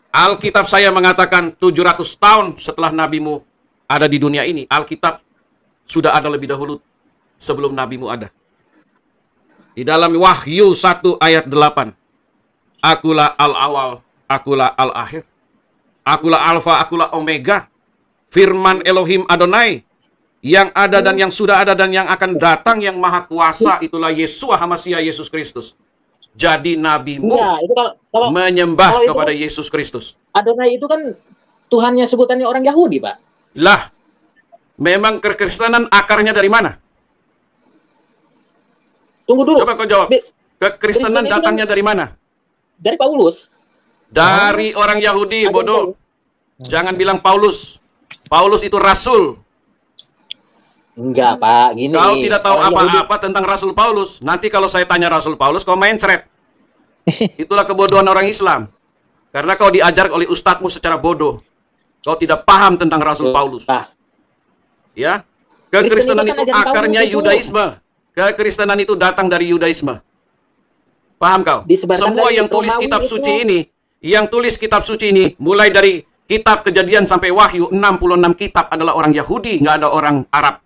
Alkitab saya mengatakan 700 tahun setelah nabimu ada di dunia ini. Alkitab sudah ada lebih dahulu sebelum nabimu ada. Di dalam Wahyu 1 ayat 8. Akulah al-awal, akulah al-akhir. Akulah alfa, akulah omega. Firman Elohim Adonai. Yang ada dan yang sudah ada dan yang akan datang, yang maha kuasa, itulah Yeshua HaMashiach, Yesus Kristus. Jadi nabimu itu kalau menyembah itu kepada Yesus Kristus. Adonai itu kan Tuhannya, sebutannya orang Yahudi, Pak. Lah, memang kekristenan akarnya dari mana? Tunggu dulu. Coba kau jawab. Kekristenan datangnya dari mana? Dari Paulus. Dari orang Yahudi, bodoh. Jangan bilang Paulus. Paulus itu rasul. Enggak, Pak. Gini. Kau tidak tahu apa-apa tentang Rasul Paulus. Nanti kalau saya tanya Rasul Paulus, kau main seret. Itulah kebodohan orang Islam. Karena kau diajar oleh ustadzmu secara bodoh. Kau tidak paham tentang Rasul Paulus. Ya, kekristenan itu akarnya Yudaisme. Kekristenan itu datang dari Yudaisme. Paham kau? Semua yang tulis kitab suci ini, mulai dari kitab Kejadian sampai Wahyu, 66 kitab adalah orang Yahudi, nggak ada orang Arab.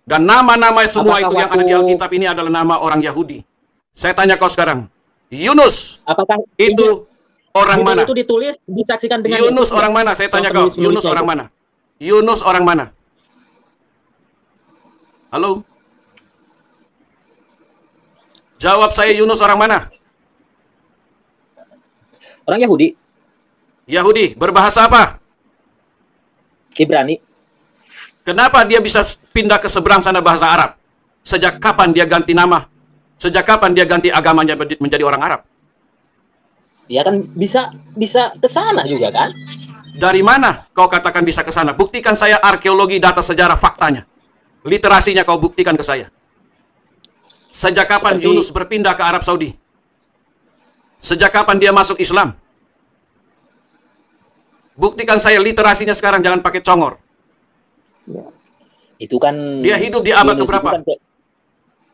Dan nama-nama semua itu yang ada di Alkitab ini adalah nama orang Yahudi. Saya tanya kau sekarang, Yunus, apakah itu orang mana? Itu ditulis disaksikan dengan Yunus orang mana? Saya tanya kau, Yunus orang mana? Yunus orang mana? Halo? Jawab saya, Yunus orang mana? Orang Yahudi. Yahudi, berbahasa apa? Ibrani. Kenapa dia bisa pindah ke seberang sana bahasa Arab? Sejak kapan dia ganti nama? Sejak kapan dia ganti agamanya menjadi orang Arab? Ya kan bisa ke sana juga kan? Dari mana kau katakan bisa ke sana? Buktikan saya arkeologi, data sejarah, faktanya. Literasinya kau buktikan ke saya. Sejak kapan Yunus berpindah ke Arab Saudi? Sejak kapan dia masuk Islam? Buktikan saya literasinya sekarang, jangan pakai congor. Ya. Itu kan dia hidup di abad keberapa?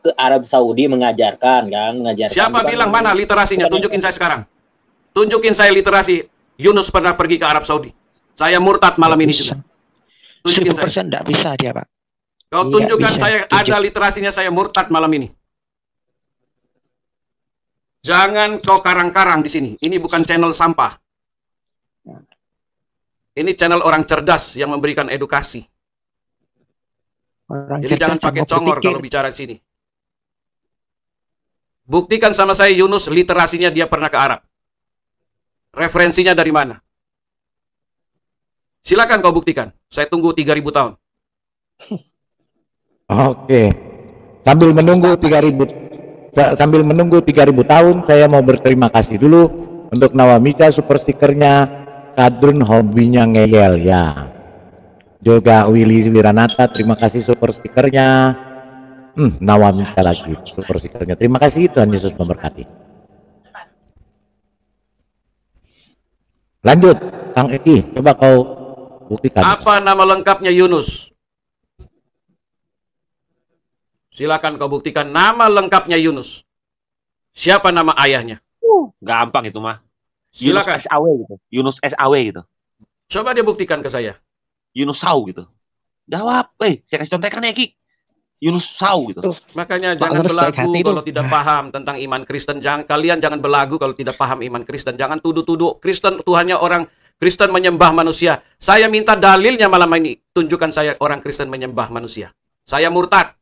Ke Arab Saudi mengajarkan kan, Siapa bilang mana literasinya? Tunjukin saya sekarang. Tunjukin saya literasi Yunus pernah pergi ke Arab Saudi. Saya murtad malam ini juga. Tunjukin 100% tidak bisa dia, Pak. Kau tunjukkan saya ada literasinya, saya murtad malam ini. Jangan kau karang-karang di sini. Ini bukan channel sampah. Ini channel orang cerdas yang memberikan edukasi. Jadi jangan pakai congor kalau bicara di sini. Buktikan sama saya Yunus literasinya dia pernah ke Arab. Referensinya dari mana? Silakan kau buktikan. Saya tunggu 3000 tahun. Oke. Sambil menunggu 3000 tahun, saya mau berterima kasih dulu untuk Nawamika super stikernya, Kadrun hobinya ngeyel ya. Juga Willy Wiranata, terima kasih super stikernya. Nawamika lagi super stikernya. Terima kasih, Tuhan Yesus memberkati. Lanjut, Kang Eki, coba kau buktikan. Apa nama lengkapnya Yunus? Silakan kau buktikan nama lengkapnya Yunus. Siapa nama ayahnya? Gampang itu mah. Silakan. Yunus SAW gitu. Yunus SAW gitu. Coba dia buktikan ke saya. Yunus Sau gitu. Jawab, saya kasih contekan ya Ki. Yunus Sau gitu. Makanya jangan belagu kalau tidak paham tentang iman Kristen. Kalian jangan belagu kalau tidak paham iman Kristen. Jangan tuduh-tuduh Kristen Tuhannya orang Kristen menyembah manusia. Saya minta dalilnya malam ini. Tunjukkan saya orang Kristen menyembah manusia. Saya murtad.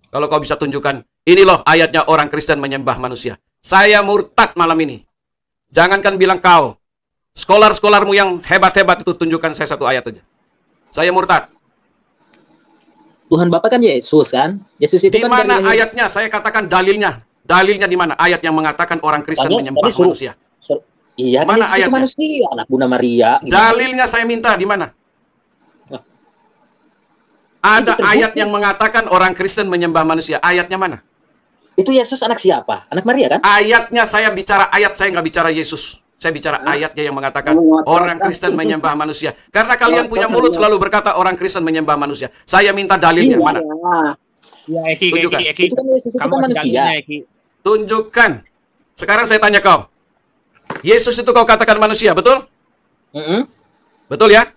Kalau kau bisa tunjukkan, ini loh ayatnya orang Kristen menyembah manusia. Saya murtad malam ini. Jangankan bilang kau. Skolar-skolarmu yang hebat-hebat itu tunjukkan saya satu ayat aja. Saya murtad. Tuhan Bapa kan Yesus kan? Yesus itu di kan mana ayatnya? Saya katakan dalilnya. Dalilnya di mana? Ayat yang mengatakan orang Kristen menyembah manusia. Iya, mana ayatnya? Manusia, anak Bunda Maria. Dalilnya saya minta di mana? Ada ayat yang mengatakan orang Kristen menyembah manusia. Ayatnya mana? Itu Yesus anak siapa? Anak Maria kan? Ayatnya saya bicara ayat, saya nggak bicara Yesus. Saya bicara ayatnya yang mengatakan orang Kristen menyembah manusia. Karena kalian punya mulut selalu berkata orang Kristen menyembah manusia. Saya minta dalilnya mana? Ya, Eki. Itu kan Yesus itu kan manusia. Tunjukkan. Sekarang saya tanya kau. Yesus itu kau katakan manusia, betul? Betul ya?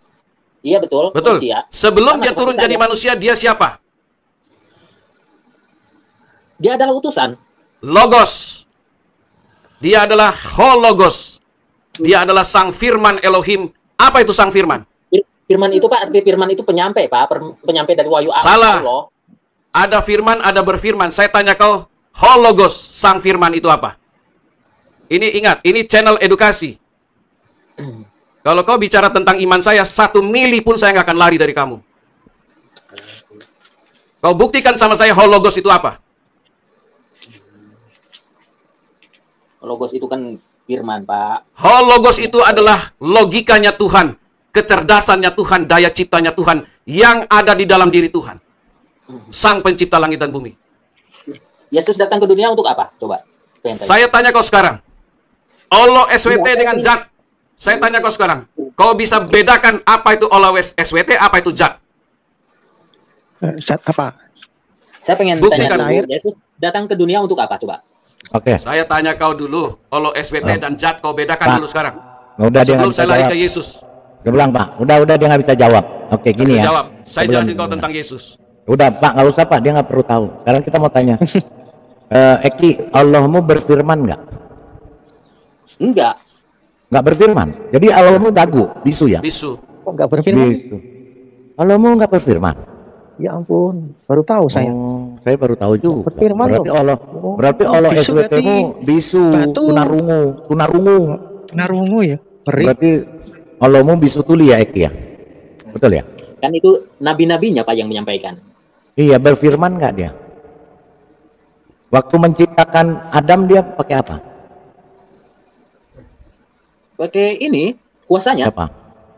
Iya betul. Betul. Manusia. Sebelum dia turun jadi manusia, dia siapa? Dia adalah utusan. Logos. Dia adalah Hologos. Dia adalah sang firman Elohim. Apa itu sang firman? Firman itu Pak, arti firman itu penyampai Pak, penyampai dari wahyu Allah. Salah. Ada firman, ada berfirman. Saya tanya kau, Hologos, sang firman itu apa? Ini ingat, ini channel edukasi. Kalau kau bicara tentang iman saya, 1 mili pun saya nggak akan lari dari kamu. Kau buktikan sama saya Hologos itu apa? Hologos itu kan firman, Pak. Hologos itu adalah logikanya Tuhan, kecerdasannya Tuhan, daya ciptanya Tuhan yang ada di dalam diri Tuhan, Sang Pencipta langit dan bumi. Yesus datang ke dunia untuk apa? Coba. Saya tanya kau sekarang. Allah SWT dengan zat. Saya tanya kau sekarang. Kau bisa bedakan apa itu Allah SWT, apa itu zat? Zat apa? Saya pengen Buktikan. tanya dulu, Yesus datang ke dunia untuk apa? Coba. Oke. Saya tanya kau dulu. Allah SWT dan zat kau bedakan dulu sekarang. Udah dia Sebelum nggak saya bisa lari jawab. ke Yesus. Dia bilang, Pak, udah dia nggak bisa jawab. Oke, gini ya. Jawab. Saya Sebelum- jelasin kau tentang Yesus. Udah Pak, nggak usah Pak, dia nggak perlu tahu. Sekarang kita mau tanya. Eki, Allahmu berfirman nggak? Enggak. Nggak berfirman. Jadi Allahmu dagu, bisu ya? Bisu. Kok nggak berfirman? Bisu. Allahmu nggak berfirman. Ya ampun, baru tahu saya. Oh, saya baru tahu juga. Berfirman Berarti loh. Allah, Oh, berarti Allah bisu SWT-mu bisu, batu. tunarungu. Narungu ya. Beri. Berarti Allahmu bisu tuli ya Eki ya? Betul ya? Kan itu nabi-nabinya Pak yang menyampaikan. Iya, berfirman nggak dia? Waktu menciptakan Adam dia pakai apa? Pakai ini kuasanya. Apa?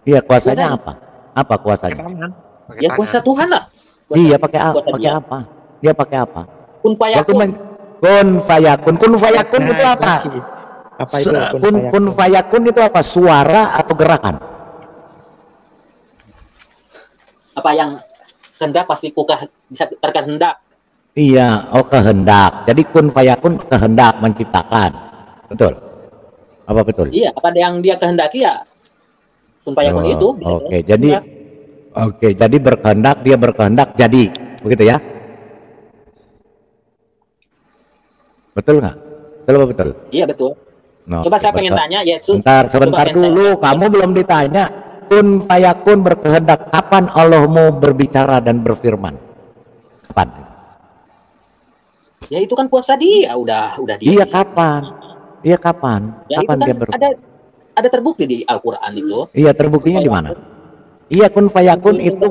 Iya, kuasanya Kuasanya. apa? Apa kuasanya? Ya kuasa Tuhan lah. Kuasa- Iya, pakai apa? kuasa Pakai dia. apa? Dia pakai apa? Kun Waktu fayakun. kun fayakun. Kun fayakun Nah, itu apa? Apa itu? Kun fayakun itu apa? Suara atau gerakan? Apa yang kehendak pasti bisa terkehendak. Iya, oh kehendak. Jadi kun fayakun kehendak menciptakan. Betul? Apa betul? Iya, apa yang dia kehendaki ya kun fayakun itu bisa. Oke, jadi jadi berkehendak, dia berkehendak jadi. Begitu ya? Betul nggak? Betul apa betul? Iya betul. Nah, Coba oke, saya pengen betul. tanya Yesus. Sebentar Coba dulu, kamu belum ditanya. Kun fayakun berkehendak, kapan Allahmu berbicara dan berfirman? Kapan? Ya itu kan kuasa dia, udah dia. Iya kapan? Iya kapan? Ya itu Kapan kan dia ada terbukti di Al-Qur'an itu. Iya, terbuktinya di mana? Iya, kun fayakun itu.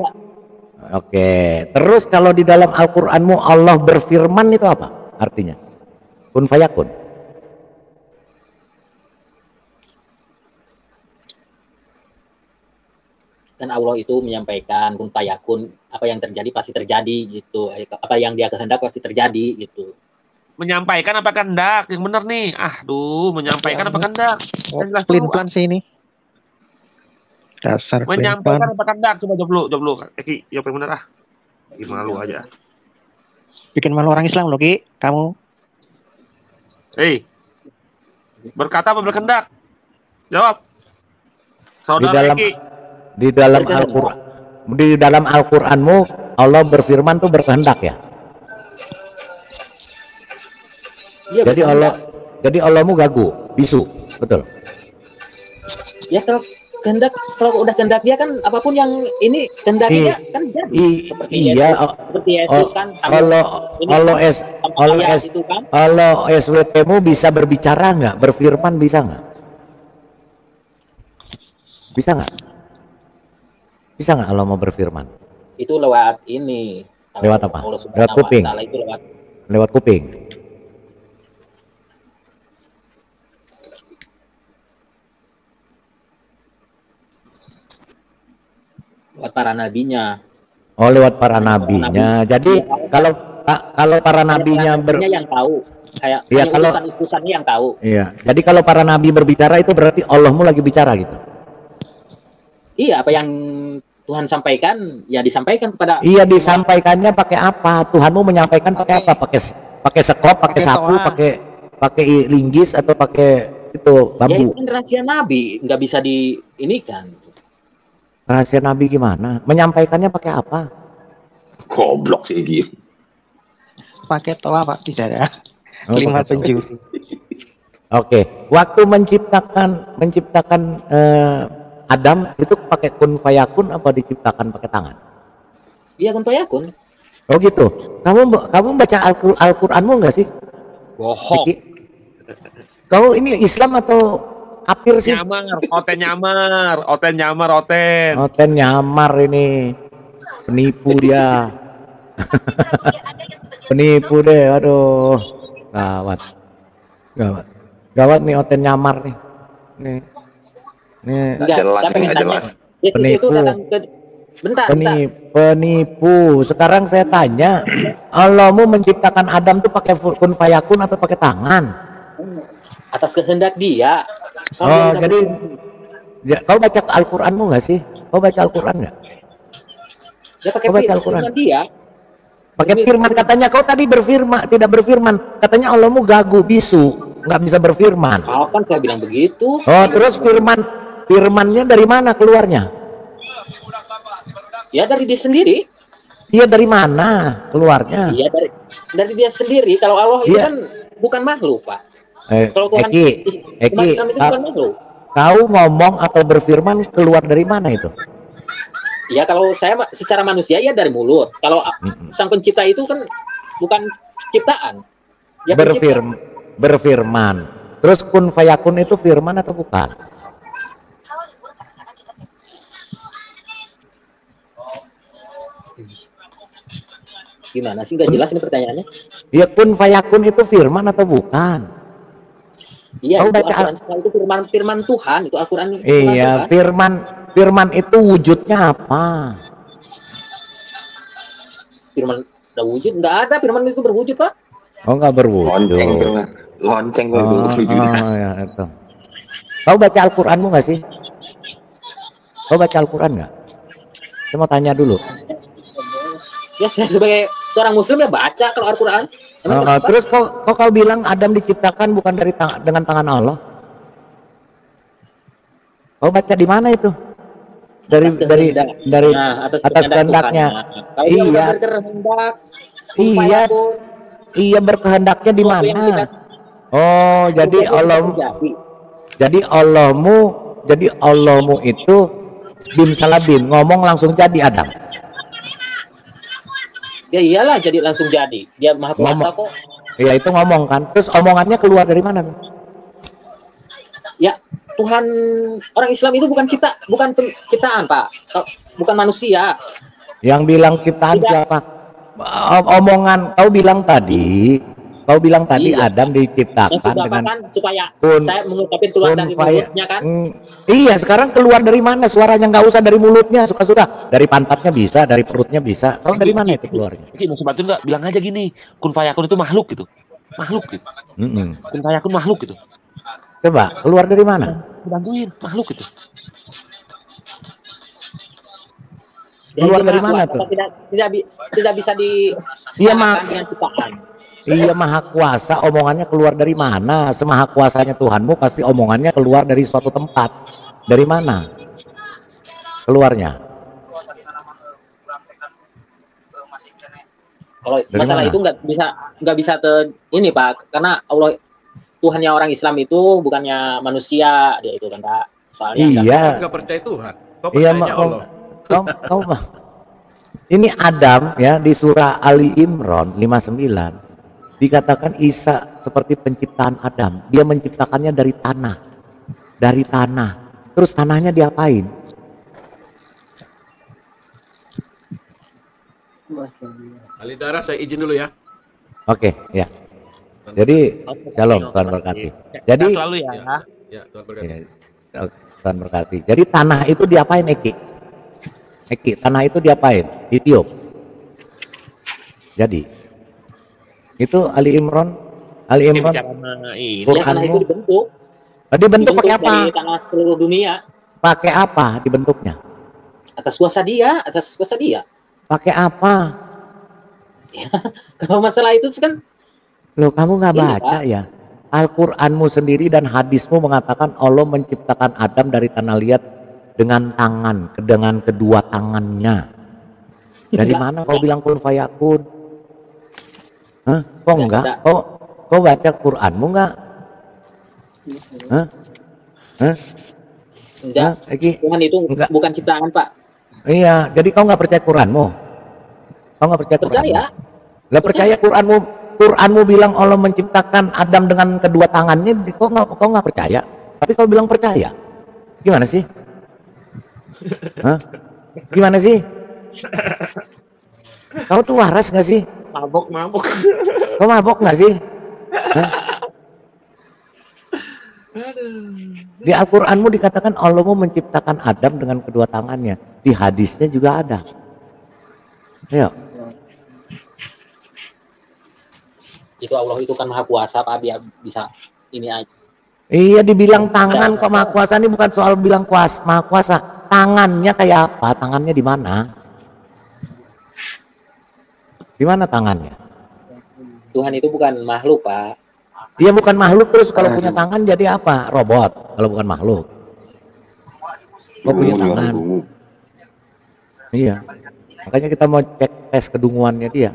Oke, terus kalau di dalam Al-Qur'anmu Allah berfirman itu apa artinya? Kun fayakun. Dan Allah itu menyampaikan kun fayakun, apa yang terjadi pasti terjadi gitu. Apa yang dia kehendak pasti terjadi gitu. Menyampaikan apa kehendak? Yang benar nih. Aduh, menyampaikan apa kehendak? Pelin-pelan sih ini. Dasar Menyampaikan pelin-pelan. apa kehendak? Coba jawab dulu. Eki, jawab yang benar ah. Ih, malu aja. Bikin malu orang Islam loh, Ki. Kamu. Hei. Berkata apa berkehendak? Jawab. Saudara Eki. Di dalam Al-Qur'anmu Allah berfirman tuh berkehendak ya? Iya, Jadi Allahmu gagu, bisu, betul? Ya kalau udah kehendak dia kan apapun yang ini kehendak dia kan jadi. Seperti Yesus kan. Allah SWT-mu bisa berbicara nggak? Berfirman bisa nggak? Bisa nggak? Bisa nggak Allah mau berfirman? Itu lewat ini. Lewat apa? Lewat kuping. Itu Lewat kuping. Lewat para nabinya. Oh, lewat para nabinya. Jadi kalau para nabinya yang tahu. Kayak ya, kalau utusan-utusannya yang tahu. Iya. Jadi kalau para nabi berbicara itu berarti Allahmu lagi bicara gitu. Iya, apa yang Tuhan sampaikan ya disampaikan kepada. Iya, disampaikannya pakai apa? Tuhanmu menyampaikan pakai apa? Pakai sekop, pakai sapu, pakai linggis atau pakai itu bambu? Ya itu kan rahasia nabi, nggak bisa diinikan. Rahasia nabi gimana? Menyampaikannya pakai apa? Goblok sih gitu. Pakai toa Pak, tidak ada. 5 penjuru. Oke, waktu menciptakan Adam itu pakai kun fayakun apa diciptakan pakai tangan? Iya, kun fayakun. Oh gitu. Kamu baca Al-Qur'anmu enggak sih? Bohong. Kau ini Islam atau kafir sih? Oten nyamar. Oten nyamar ini. Penipu dia. Penipu deh, aduh. Gawat nih Oten nyamar nih. Nih. Enggak, saya pengen tanya. Yesus itu Bentar. Penipu. Sekarang saya tanya, Allahmu menciptakan Adam tuh pakai kun fayakun atau pakai tangan? Atas kehendak Dia. Jadi ya, kau baca Al-Qur'anmu nggak sih? Kau baca Al-Qur'an nggak? Ya pakai firman Dia. Pakai firman, katanya kau tadi tidak berfirman. Katanya Allahmu gagu, bisu, nggak bisa berfirman. Kapan saya bilang begitu? Terus firmannya dari mana keluarnya? Ya dari dia sendiri. Iya, dari mana keluarnya? Iya dari dia sendiri. Kalau Allah itu kan bukan makhluk, Pak. Kalau Tuhan Islam itu bukan makhluk. Kau ngomong atau berfirman keluar dari mana itu? Ya kalau saya secara manusia ya dari mulut. Kalau sang pencipta itu kan bukan ciptaan. Ya berfirman. Terus kun fayakun itu firman atau bukan? Gimana sih, nggak jelas ini pertanyaannya? Ya kun fayakun itu firman atau bukan? Iya, itu firman Tuhan, itu Al-Qur'an. Iya, firman itu wujudnya apa? Firman ada wujud? Nggak ada firman itu berwujud, Pak. Nggak berwujud. Lonceng ya, itu. Kau baca Al-Qur'anmu nggak sih? Kau baca Al-Qur'an nggak? Saya mau tanya dulu. Ya, saya sebagai seorang muslim ya baca kalau Al-Qur'an. Terus kau bilang Adam diciptakan bukan dengan tangan Allah. Kau baca di mana itu? Dari atas kehendaknya. Iya berkehendaknya di mana? Jadi Allahmu itu bim salabim, ngomong langsung jadi Adam. Ya iyalah, jadi langsung jadi. Dia maha kuasa kok. Iya, itu ngomong kan. Terus omongannya keluar dari mana? Ya, Tuhan, orang Islam itu bukan ciptaan, Pak. Bukan manusia. Yang bilang ciptaan siapa? Omongan kau bilang tadi iya. Adam diciptakan dengan supaya saya mengungkapin keluar dari mulutnya kan. Iya, sekarang keluar dari mana suaranya? Nggak usah dari mulutnya, suka-suka. Dari pantatnya bisa, dari perutnya bisa. Kau dari mana itu keluarnya? Maksud Batu nggak bilang aja gini, kun fayakun itu makhluk gitu. Kun fayakun makhluk gitu. Coba keluar dari mana? Bantuin makhluk gitu. Keluar dari mana tuh? Tidak bisa disamakan dengan ciptaan. Iya, maha kuasa, omongannya keluar dari mana? Semaha kuasanya Tuhanmu pasti omongannya keluar dari suatu tempat. Dari mana keluarnya? Kalau masalah itu nggak bisa ini Pak, karena Allah Tuhannya orang Islam itu bukannya manusia, dia itu kan Pak. Soalnya nggak percaya Tuhan. Iya, Allah. Kau ini Adam ya, di surah Ali Imran 59 dikatakan Isa seperti penciptaan Adam. Dia menciptakannya dari tanah. Terus tanahnya diapain? Ali Dara, saya izin dulu ya. Oke, ya. Jadi shalom, Tuhan berkati. Jadi selalu ya. Tuhan berkati. Tuhan berkati. Jadi tanah itu diapain, Eki, tanah itu diapain? Ditiup. Jadi itu Ali Imran Quran itu dibentuk pakai apa? Dari tanah seluruh dunia. Pakai apa dibentuknya? Atas kuasa dia. Pakai apa? Ya, kalau masalah itu kan Loh, kamu nggak baca ya? Al-Qur'anmu sendiri dan hadismu mengatakan Allah menciptakan Adam dari tanah liat dengan kedua tangannya. Dari mana kau bilang kun fayakun? Hah? Kok enggak? Kau baca Qur'anmu enggak? Enggak. Tuhan itu enggak. Bukan ciptaan, Pak. Iya, jadi kau nggak percaya Qur'anmu? Kau nggak percaya Qur'anmu? Nggak percaya Qur'anmu? Qur'anmu bilang Allah menciptakan Adam dengan kedua tangannya, kau nggak percaya? Tapi kau bilang percaya? Gimana sih? Gimana sih? Kau tuh waras nggak sih? Mabok. Kau mabok nggak sih? Di Al-Qur'anmu dikatakan Allah mau menciptakan Adam dengan kedua tangannya. di hadisnya juga ada. Ayo. Itu Allah itu kan maha kuasa Pak, biar bisa ini aja. Iya, dibilang tangan kok maha kuasa, ini bukan soal bilang maha kuasa. Tangannya kayak apa? Tangannya di mana? Di mana tangannya? Tuhan itu bukan makhluk Pak. Iya, bukan makhluk, terus kalau punya tangan jadi apa? Robot kalau bukan makhluk. Kok punya tangan? Iya. Makanya kita mau cek tes kedunguannya dia.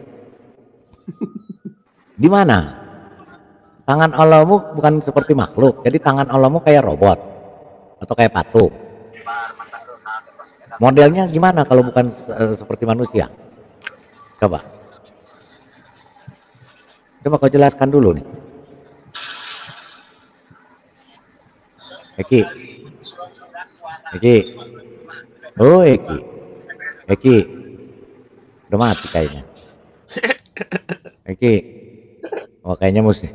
Di mana? Tangan Allahmu bukan seperti makhluk. Jadi tangan Allahmu kayak robot atau kayak patung. Modelnya gimana kalau bukan seperti manusia? Coba. Coba kau jelaskan dulu nih. Eki. Oh, Eki. Udah mati kayaknya. Eki. Oh, kayaknya mesti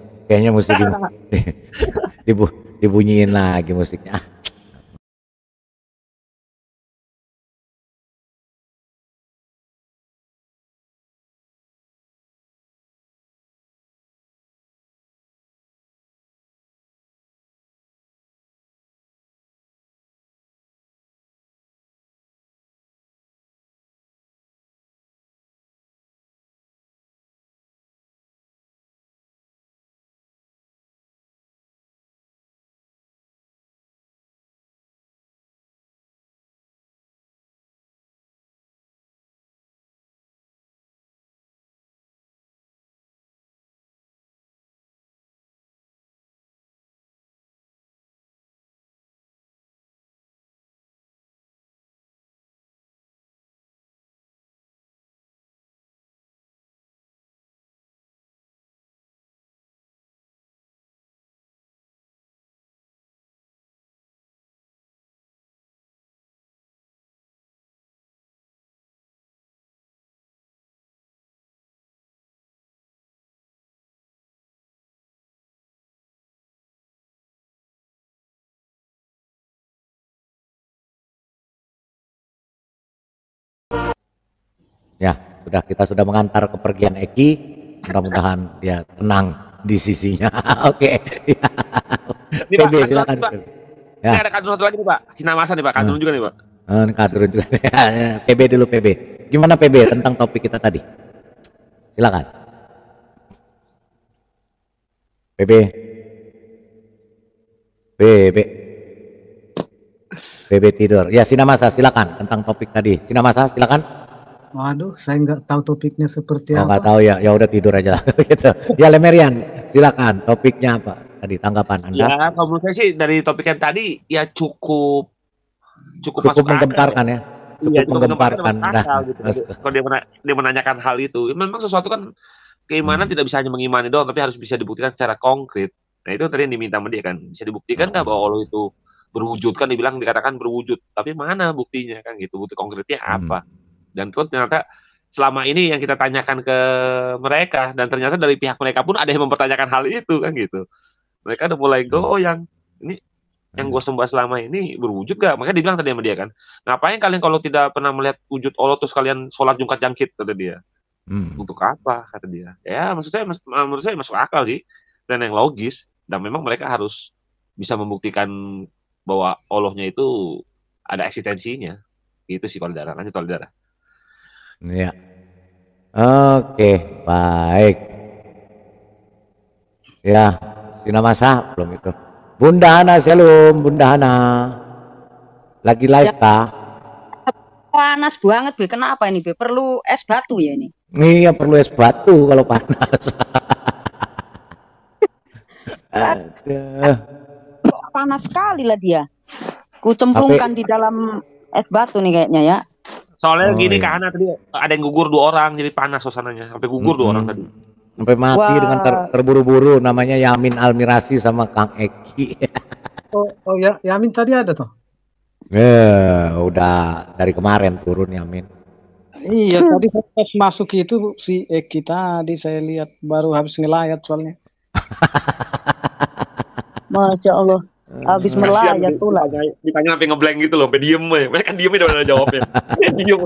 dibunyiin lagi musiknya. Ya, kita sudah mengantar kepergian Eki. Mudah-mudahan dia tenang di sisinya. Oke. PB silakan. Ya. Ini ada kadrun satu lagi nih Pak. Sinamasa nih Pak, kadrun juga nih Pak. Kadrun juga. PB dulu PB. Gimana PB tentang topik kita tadi? Silakan. PB. PB tidur. Ya, Sinamasa silakan tentang topik tadi. Sinamasa silakan. Waduh, saya nggak tahu topiknya seperti apa. Nggak tahu ya, ya udah tidur aja lah. Gitu. Ya Lemerian, silakan. Topiknya apa? Tadi tanggapan Anda? Ya, kalau menurut saya sih dari topik yang tadi ya cukup menggemparkan ya. Cukup menggemparkan. Gitu. Kalau dia menanyakan hal itu, memang sesuatu kan keimanan tidak bisa hanya mengimani doang, tapi harus bisa dibuktikan secara konkret. Nah itu tadi yang diminta sama dia kan, bisa dibuktikan nggak bahwa Allah itu berwujud, kan dikatakan berwujud, tapi mana buktinya kan gitu, bukti konkretnya apa? Dan terus ternyata selama ini yang kita tanyakan ke mereka, dan ternyata dari pihak mereka pun ada yang mempertanyakan hal itu kan gitu. Mereka udah mulai goyang. Ini yang gue sembah selama ini berwujud gak? Makanya dibilang tadi sama dia kan, ngapain kalian kalau tidak pernah melihat wujud Allah terus kalian sholat jungkat jangkit, kata dia. Untuk apa? Kata dia. Ya menurut saya masuk akal sih, dan yang logis. Dan memang mereka harus bisa membuktikan bahwa Allahnya itu ada eksistensinya. Itu sih kalau darah. Lanjut kalau darah. Ya, oke, baik. Ya, Sinamasa belum itu. Bunda Hana, shalom, Bunda Hana. Lagi live kah? Panas banget, Be. Kenapa ini, Be? Perlu es batu ya ini? Iya, perlu es batu kalau panas. Panas sekali lah dia. Kucemplungkan di dalam es batu nih kayaknya ya. Soalnya gini iya. Karena tadi ada yang gugur 2 orang, jadi panas suasananya. Sampai gugur 2 orang tadi. Sampai mati dengan terburu-buru. Namanya Yamin Almirasi sama Kang Eki. oh ya, Yamin tadi ada toh? Udah dari kemarin turun Yamin. Iya, tadi pas masuk itu si Eki tadi saya lihat baru habis ngelayat soalnya. Masya Allah. Bismillah ya tuh lah. Ditanya sampai ngeblank gitu loh, sampai diem ya. Mereka kan diem udah ada jawabnya. Diem.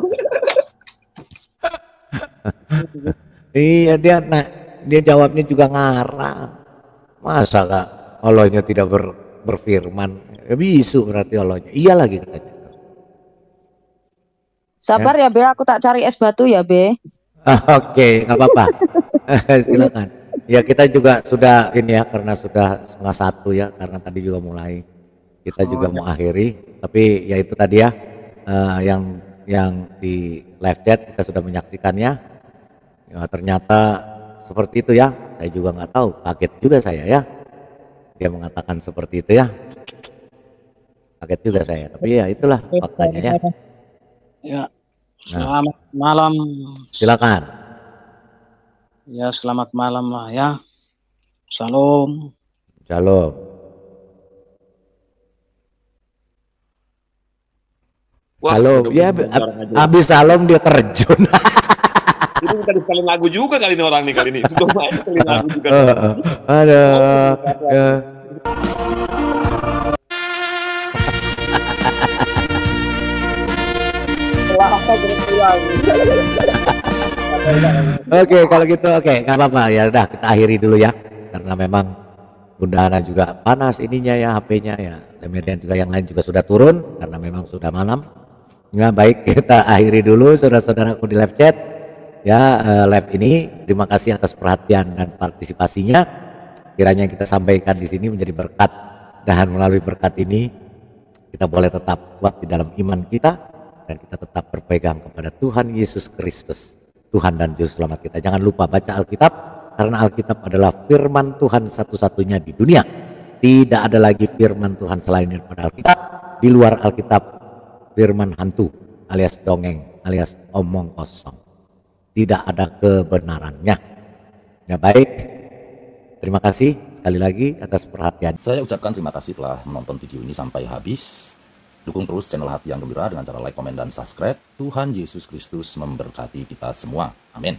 Iya dia jawabnya juga ngarang. Masa kak Allahnya tidak berfirman? Bisu berarti Allahnya. Iya lagi katanya. Sabar ya Be, aku tak cari es batu ya Be. Oke, nggak apa-apa. Silakan. Ya kita juga sudah ini ya karena sudah 12:30 ya karena tadi juga mulai kita juga mau akhiri. Tapi ya itu tadi ya yang di live chat kita sudah menyaksikannya. Ya, ternyata seperti itu ya. Saya juga nggak tahu, kaget juga saya ya. Dia mengatakan seperti itu ya. Kaget juga saya. Tapi ya itulah faktanya ya. Ya. Selamat malam. Silakan. Ya, selamat malam lah ya. Salam. Shalom. Halo, ya habis salam dia terjun. Itu bukan sekalian lagu juga kali ini orang nih kali ini. Sudah main sekalian lagu juga. Ada. Oke, kalau gitu oke, nggak apa-apa ya. Udah kita akhiri dulu ya, karena memang Bunda Ana juga panas ininya ya, HP-nya ya. Kemudian juga yang lain juga sudah turun karena memang sudah malam. Nah baik, kita akhiri dulu saudara-saudaraku di live chat ya, live ini. Terima kasih atas perhatian dan partisipasinya. Kiranya yang kita sampaikan di sini menjadi berkat, dan melalui berkat ini kita boleh tetap kuat di dalam iman kita dan kita tetap berpegang kepada Tuhan Yesus Kristus, Tuhan dan Juru Selamat kita. Jangan lupa baca Alkitab, karena Alkitab adalah firman Tuhan satu-satunya di dunia. Tidak ada lagi firman Tuhan selain daripada Alkitab. Di luar Alkitab, firman hantu alias dongeng alias omong kosong. Tidak ada kebenarannya. Ya baik, terima kasih sekali lagi atas perhatian. Saya ucapkan terima kasih telah menonton video ini sampai habis. Dukung terus channel Hati yang Gembira dengan cara like, komen, dan subscribe. Tuhan Yesus Kristus memberkati kita semua. Amin.